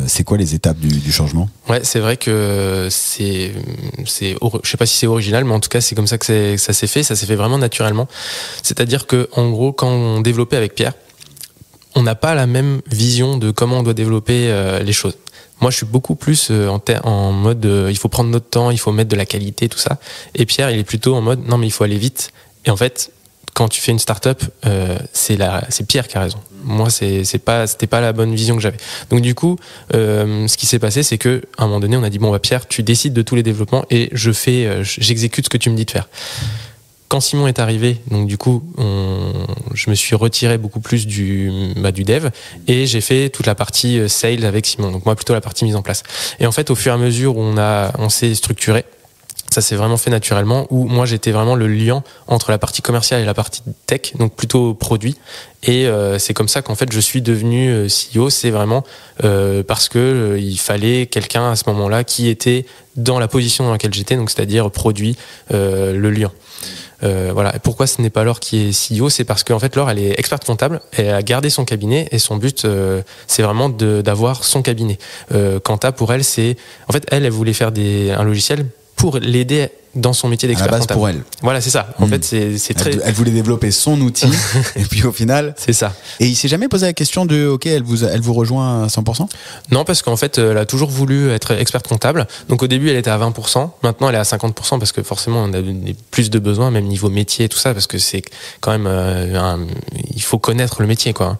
C'est quoi les étapes du changement? Ouais, c'est vrai que je sais pas si c'est original, mais en tout cas c'est comme ça que ça s'est fait. Ça s'est fait vraiment naturellement. C'est-à-dire que en gros, quand on développait avec Pierre, on n'a pas la même vision de comment on doit développer les choses. Moi, je suis beaucoup plus en mode il faut prendre notre temps, il faut mettre de la qualité, tout ça. Et Pierre, il est plutôt en mode non, mais il faut aller vite. Et en fait, quand tu fais une start-up, c'est Pierre qui a raison. Moi, c'était pas la bonne vision que j'avais. Donc du coup, ce qui s'est passé, c'est que à un moment donné, on a dit bon, bah Pierre, tu décides de tous les développements et j'exécute ce que tu me dis de faire. Quand Simon est arrivé, donc du coup, je me suis retiré beaucoup plus du dev et j'ai fait toute la partie sales avec Simon. Donc moi, plutôt la partie mise en place. Et en fait, au fur et à mesure où on s'est structuré, ça s'est vraiment fait naturellement, où moi j'étais vraiment le lien entre la partie commerciale et la partie tech, donc plutôt produit. Et c'est comme ça qu'en fait je suis devenu CEO. C'est vraiment parce que il fallait quelqu'un à ce moment-là qui était dans la position dans laquelle j'étais, donc c'est-à-dire produit, le lien. Voilà. Et pourquoi ce n'est pas Laure qui est CEO? C'est parce qu'en fait Laure, elle est experte comptable, elle a gardé son cabinet et son but c'est vraiment d'avoir son cabinet. Quanta, pour elle, c'est en fait elle voulait faire un logiciel pour l'aider dans son métier d'expert comptable. À la base, pour elle. Voilà, c'est ça. En fait, c'est très... Elle voulait développer son outil, et puis au final... C'est ça. Et il s'est jamais posé la question de, ok, elle vous rejoint à 100%? Non, parce qu'en fait, elle a toujours voulu être experte comptable. Donc au début, elle était à 20%. Maintenant, elle est à 50% parce que forcément, on a plus de besoins, même niveau métier et tout ça, parce que c'est quand même... il faut connaître le métier, quoi.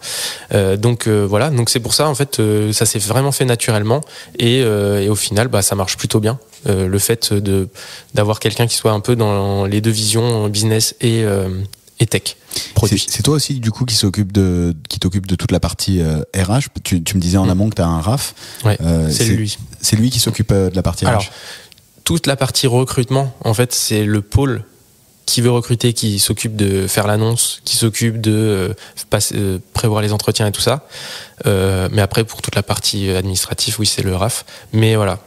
Donc voilà. Donc c'est pour ça, en fait, ça s'est vraiment fait naturellement. Et au final, bah, ça marche plutôt bien. Le fait d'avoir quelqu'un qui soit un peu dans les deux visions, business et tech, produit. C'est toi aussi du coup qui t'occupe de toute la partie RH. Tu me disais en amont que tu as un RAF. Ouais, c'est lui. C'est lui qui s'occupe de la partie RH. Alors, toute la partie recrutement, en fait, c'est le pôle qui veut recruter, qui s'occupe de faire l'annonce, qui s'occupe de prévoir les entretiens et tout ça. Mais après, pour toute la partie administrative, oui, c'est le RAF. Mais voilà,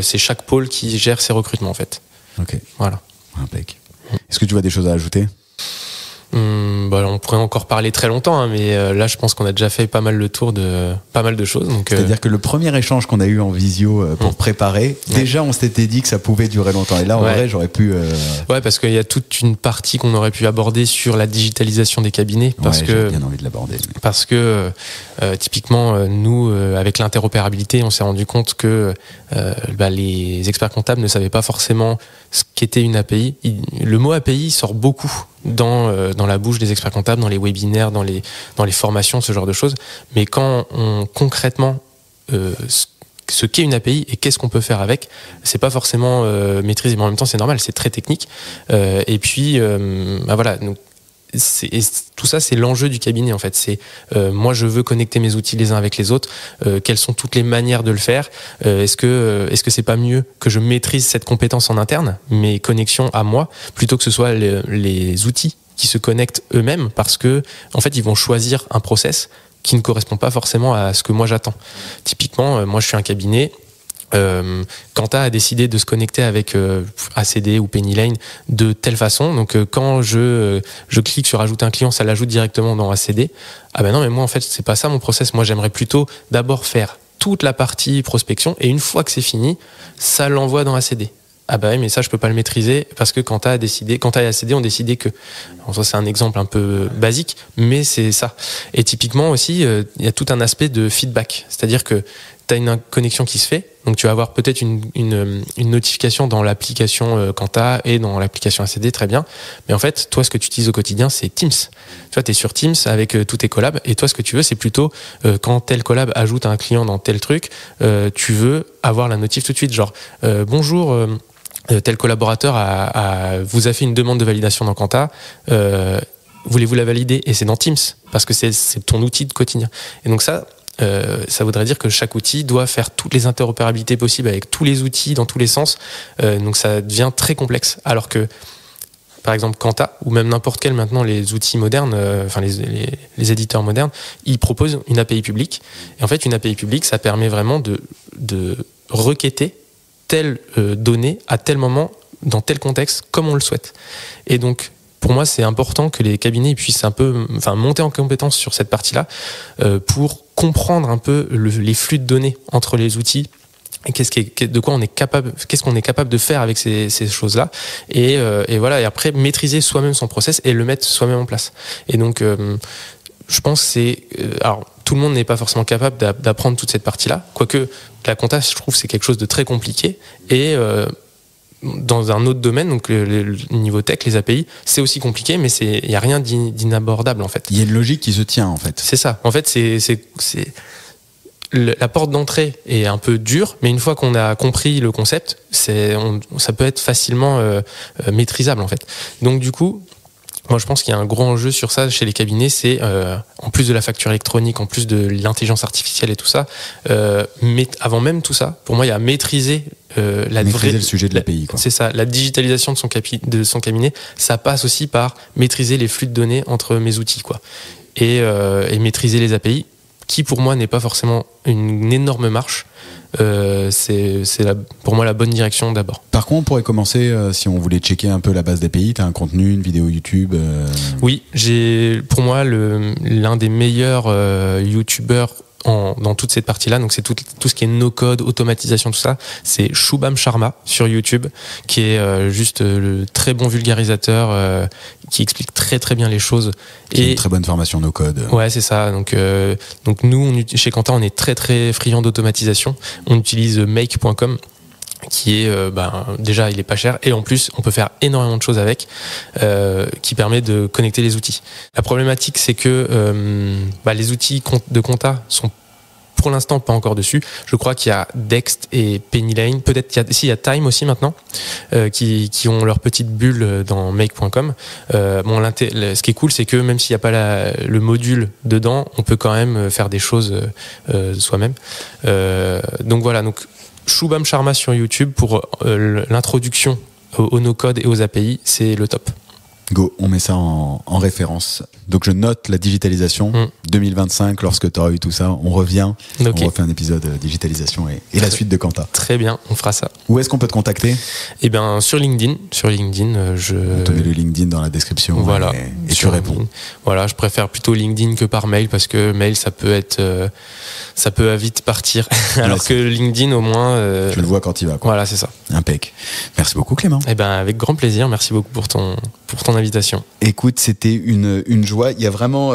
c'est chaque pôle qui gère ses recrutements, en fait. Ok. Voilà. Impec. Est-ce que tu vois des choses à ajouter? Bah, on pourrait encore parler très longtemps, hein, mais là je pense qu'on a déjà fait pas mal le tour de pas mal de choses. C'est-à-dire que le premier échange qu'on a eu en visio pour préparer, déjà on s'était dit que ça pouvait durer longtemps. Et là en vrai j'aurais pu... Ouais, parce qu'il y a toute une partie qu'on aurait pu aborder sur la digitalisation des cabinets. Parce que j'ai bien envie de l'aborder. Mais... Parce que typiquement nous, avec l'interopérabilité, on s'est rendu compte que les experts comptables ne savaient pas forcément ce qu'était une API. Le mot API sort beaucoup dans la bouche des experts comptables, dans les webinaires, dans les formations, ce genre de choses. Mais quand on concrètement ce qu'est une API et qu'est-ce qu'on peut faire avec, c'est pas forcément maîtrisé, mais en même temps c'est normal, c'est très technique. Et puis voilà. Donc, tout ça, c'est l'enjeu du cabinet en fait. C'est moi, je veux connecter mes outils les uns avec les autres. Quelles sont toutes les manières de le faire? Est-ce que c'est pas mieux que je maîtrise cette compétence en interne, mes connexions à moi, plutôt que ce soit les outils qui se connectent eux-mêmes, parce que en fait, ils vont choisir un process qui ne correspond pas forcément à ce que moi j'attends. Typiquement, moi, je suis un cabinet. Quanta a décidé de se connecter avec ACD ou Pennylane de telle façon, donc quand je clique sur ajouter un client, ça l'ajoute directement dans ACD. Ah ben non, mais moi en fait c'est pas ça mon process. Moi j'aimerais plutôt d'abord faire toute la partie prospection et une fois que c'est fini, ça l'envoie dans ACD. Ah bah oui, mais ça je peux pas le maîtriser parce que Quanta et ACD ont décidé que... Alors ça c'est un exemple un peu basique, mais c'est ça. Et typiquement aussi, il y a tout un aspect de feedback, c'est-à-dire que tu as une connexion qui se fait, donc tu vas avoir peut-être une notification dans l'application Quanta et dans l'application ACD, très bien. Mais en fait, toi, ce que tu utilises au quotidien, c'est Teams. Tu vois, tu es sur Teams avec tous tes collabs, et toi, ce que tu veux, c'est plutôt quand tel collab ajoute un client dans tel truc, tu veux avoir la notif tout de suite, genre bonjour, tel collaborateur vous a fait une demande de validation dans Quanta, voulez-vous la valider? Et c'est dans Teams, parce que c'est ton outil de quotidien. Et donc ça voudrait dire que chaque outil doit faire toutes les interopérabilités possibles avec tous les outils dans tous les sens. Donc ça devient très complexe. Alors que, par exemple, Quanta, ou même n'importe quel maintenant, les outils modernes, les éditeurs modernes, ils proposent une API publique. Et en fait, une API publique, ça permet vraiment de requêter telle donnée à tel moment, dans tel contexte, comme on le souhaite. Et donc, pour moi, c'est important que les cabinets puissent un peu, monter en compétence sur cette partie-là pour comprendre un peu les flux de données entre les outils et qu'est-ce qu'on est capable de faire avec ces choses-là. Et voilà. Et après, maîtriser soi-même son process et le mettre soi-même en place. Et donc, je pense que c'est... alors, tout le monde n'est pas forcément capable d'apprendre toute cette partie-là. Quoique la compta, je trouve, c'est quelque chose de très compliqué. Et dans un autre domaine, donc le niveau tech, les API, c'est aussi compliqué, mais il n'y a rien d'inabordable en fait. Il y a une logique qui se tient en fait. C'est ça. En fait, la porte d'entrée est un peu dure, mais une fois qu'on a compris le concept, ça peut être facilement maîtrisable en fait. Donc du coup, moi, je pense qu'il y a un gros enjeu sur ça chez les cabinets, c'est en plus de la facture électronique, en plus de l'intelligence artificielle et tout ça, mais avant même tout ça, pour moi, il y a maîtriser le sujet de l'API, quoi. C'est ça, la digitalisation de son cabinet, ça passe aussi par maîtriser les flux de données entre mes outils, quoi, et maîtriser les API, qui pour moi n'est pas forcément une énorme marche. C'est pour moi la bonne direction d'abord. Par contre, on pourrait commencer si on voulait checker un peu la base d'API. Tu as un contenu, une vidéo YouTube Oui, j'ai pour moi l'un des meilleurs youtubeurs dans toute cette partie-là, donc c'est tout ce qui est no-code, automatisation, tout ça, c'est Shubham Sharma sur YouTube, qui est juste le très bon vulgarisateur, qui explique très très bien les choses. Et une très bonne formation no-code. Ouais, c'est ça. Donc nous, chez Quanta, on est très très friand d'automatisation. On utilise make.com, qui est déjà il est pas cher, et en plus on peut faire énormément de choses avec, qui permet de connecter les outils. La problématique, c'est que les outils de compta sont pour l'instant pas encore dessus. Je crois qu'il y a Dext et Pennylane, peut-être il y a Time aussi maintenant, qui ont leur petite bulle dans make.com. Ce qui est cool, c'est que même s'il n'y a pas le module dedans, on peut quand même faire des choses soi-même. Donc voilà, donc Shubham Sharma sur YouTube pour l'introduction au no-code et aux API, c'est le top. Go, on met ça en référence. Donc je note la digitalisation 2025, lorsque tu auras eu tout ça, on revient, okay. On refait un épisode digitalisation et la suite de Quanta. Très bien, on fera ça. Où est-ce qu'on peut te contacter ? Eh bien sur LinkedIn, on te met le LinkedIn dans la description, voilà, et tu réponds. LinkedIn. Voilà, je préfère plutôt LinkedIn que par mail, parce que mail ça peut vite partir, alors que LinkedIn au moins tu le vois quand il va, quoi. Voilà, c'est ça. Impec. Merci beaucoup Clément. Eh ben avec grand plaisir, merci beaucoup pour ton invitation. Écoute, c'était une joie. Il y a vraiment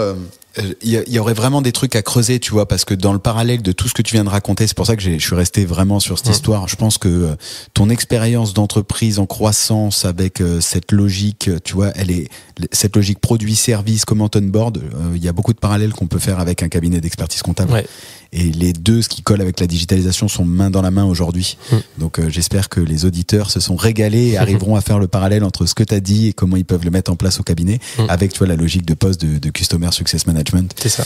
il y aurait vraiment des trucs à creuser, tu vois, parce que dans le parallèle de tout ce que tu viens de raconter, c'est pour ça que je suis resté vraiment sur cette histoire. Je pense que ton expérience d'entreprise en croissance avec cette logique, tu vois, cette logique produit-service, comment on-board, il y a beaucoup de parallèles qu'on peut faire avec un cabinet d'expertise comptable. Ouais. Et les deux, ce qui colle avec la digitalisation, sont main dans la main aujourd'hui. Donc j'espère que les auditeurs se sont régalés et arriveront à faire le parallèle entre ce que tu as dit et comment ils peuvent le mettre en place au cabinet, avec, tu vois, la logique de poste de Customer Success Management, c'est ça.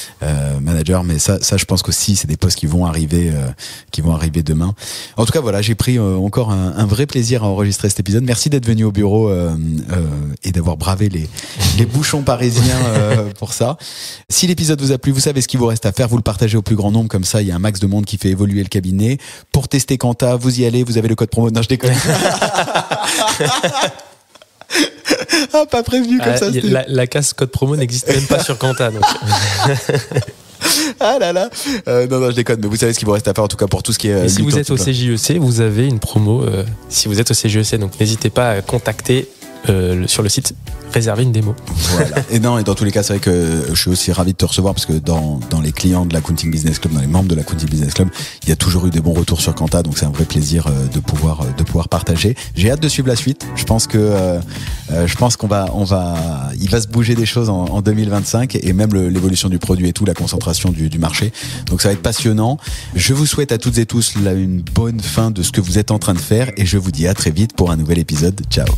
Manager. Mais ça je pense qu'aussi c'est des postes qui vont arriver demain. En tout cas, voilà, j'ai pris encore un vrai plaisir à enregistrer cet épisode. Merci d'être venu au bureau et d'avoir bravé les bouchons parisiens pour ça. Si l'épisode vous a plu, vous savez ce qu'il vous reste à faire. Vous le partagez au plus grand nombre, comme ça il y a un max de monde qui fait évoluer le cabinet. Pour tester Quanta, vous y allez, vous avez le code promo. Non, je déconne. Ah, pas prévenu comme ça. La case code promo n'existe même pas sur Quanta. Donc. Ah là là. Non, je déconne, mais vous savez ce qu'il vous reste à faire, en tout cas pour tout ce qui est. Et si vous êtes au CJEC, vous avez une promo. Si vous êtes au CJEC, donc n'hésitez pas à contacter sur le site, réserver une démo. Voilà. Et dans tous les cas, c'est vrai que je suis aussi ravi de te recevoir, parce que dans les clients de l'Accounting Business Club, dans les membres de l'Accounting Business Club, il y a toujours eu des bons retours sur Quanta, donc c'est un vrai plaisir de pouvoir partager. J'ai hâte de suivre la suite. Je pense qu'il va se bouger des choses en 2025, et même l'évolution du produit et tout, la concentration du marché. Donc ça va être passionnant. Je vous souhaite à toutes et tous une bonne fin de ce que vous êtes en train de faire, et je vous dis à très vite pour un nouvel épisode. Ciao.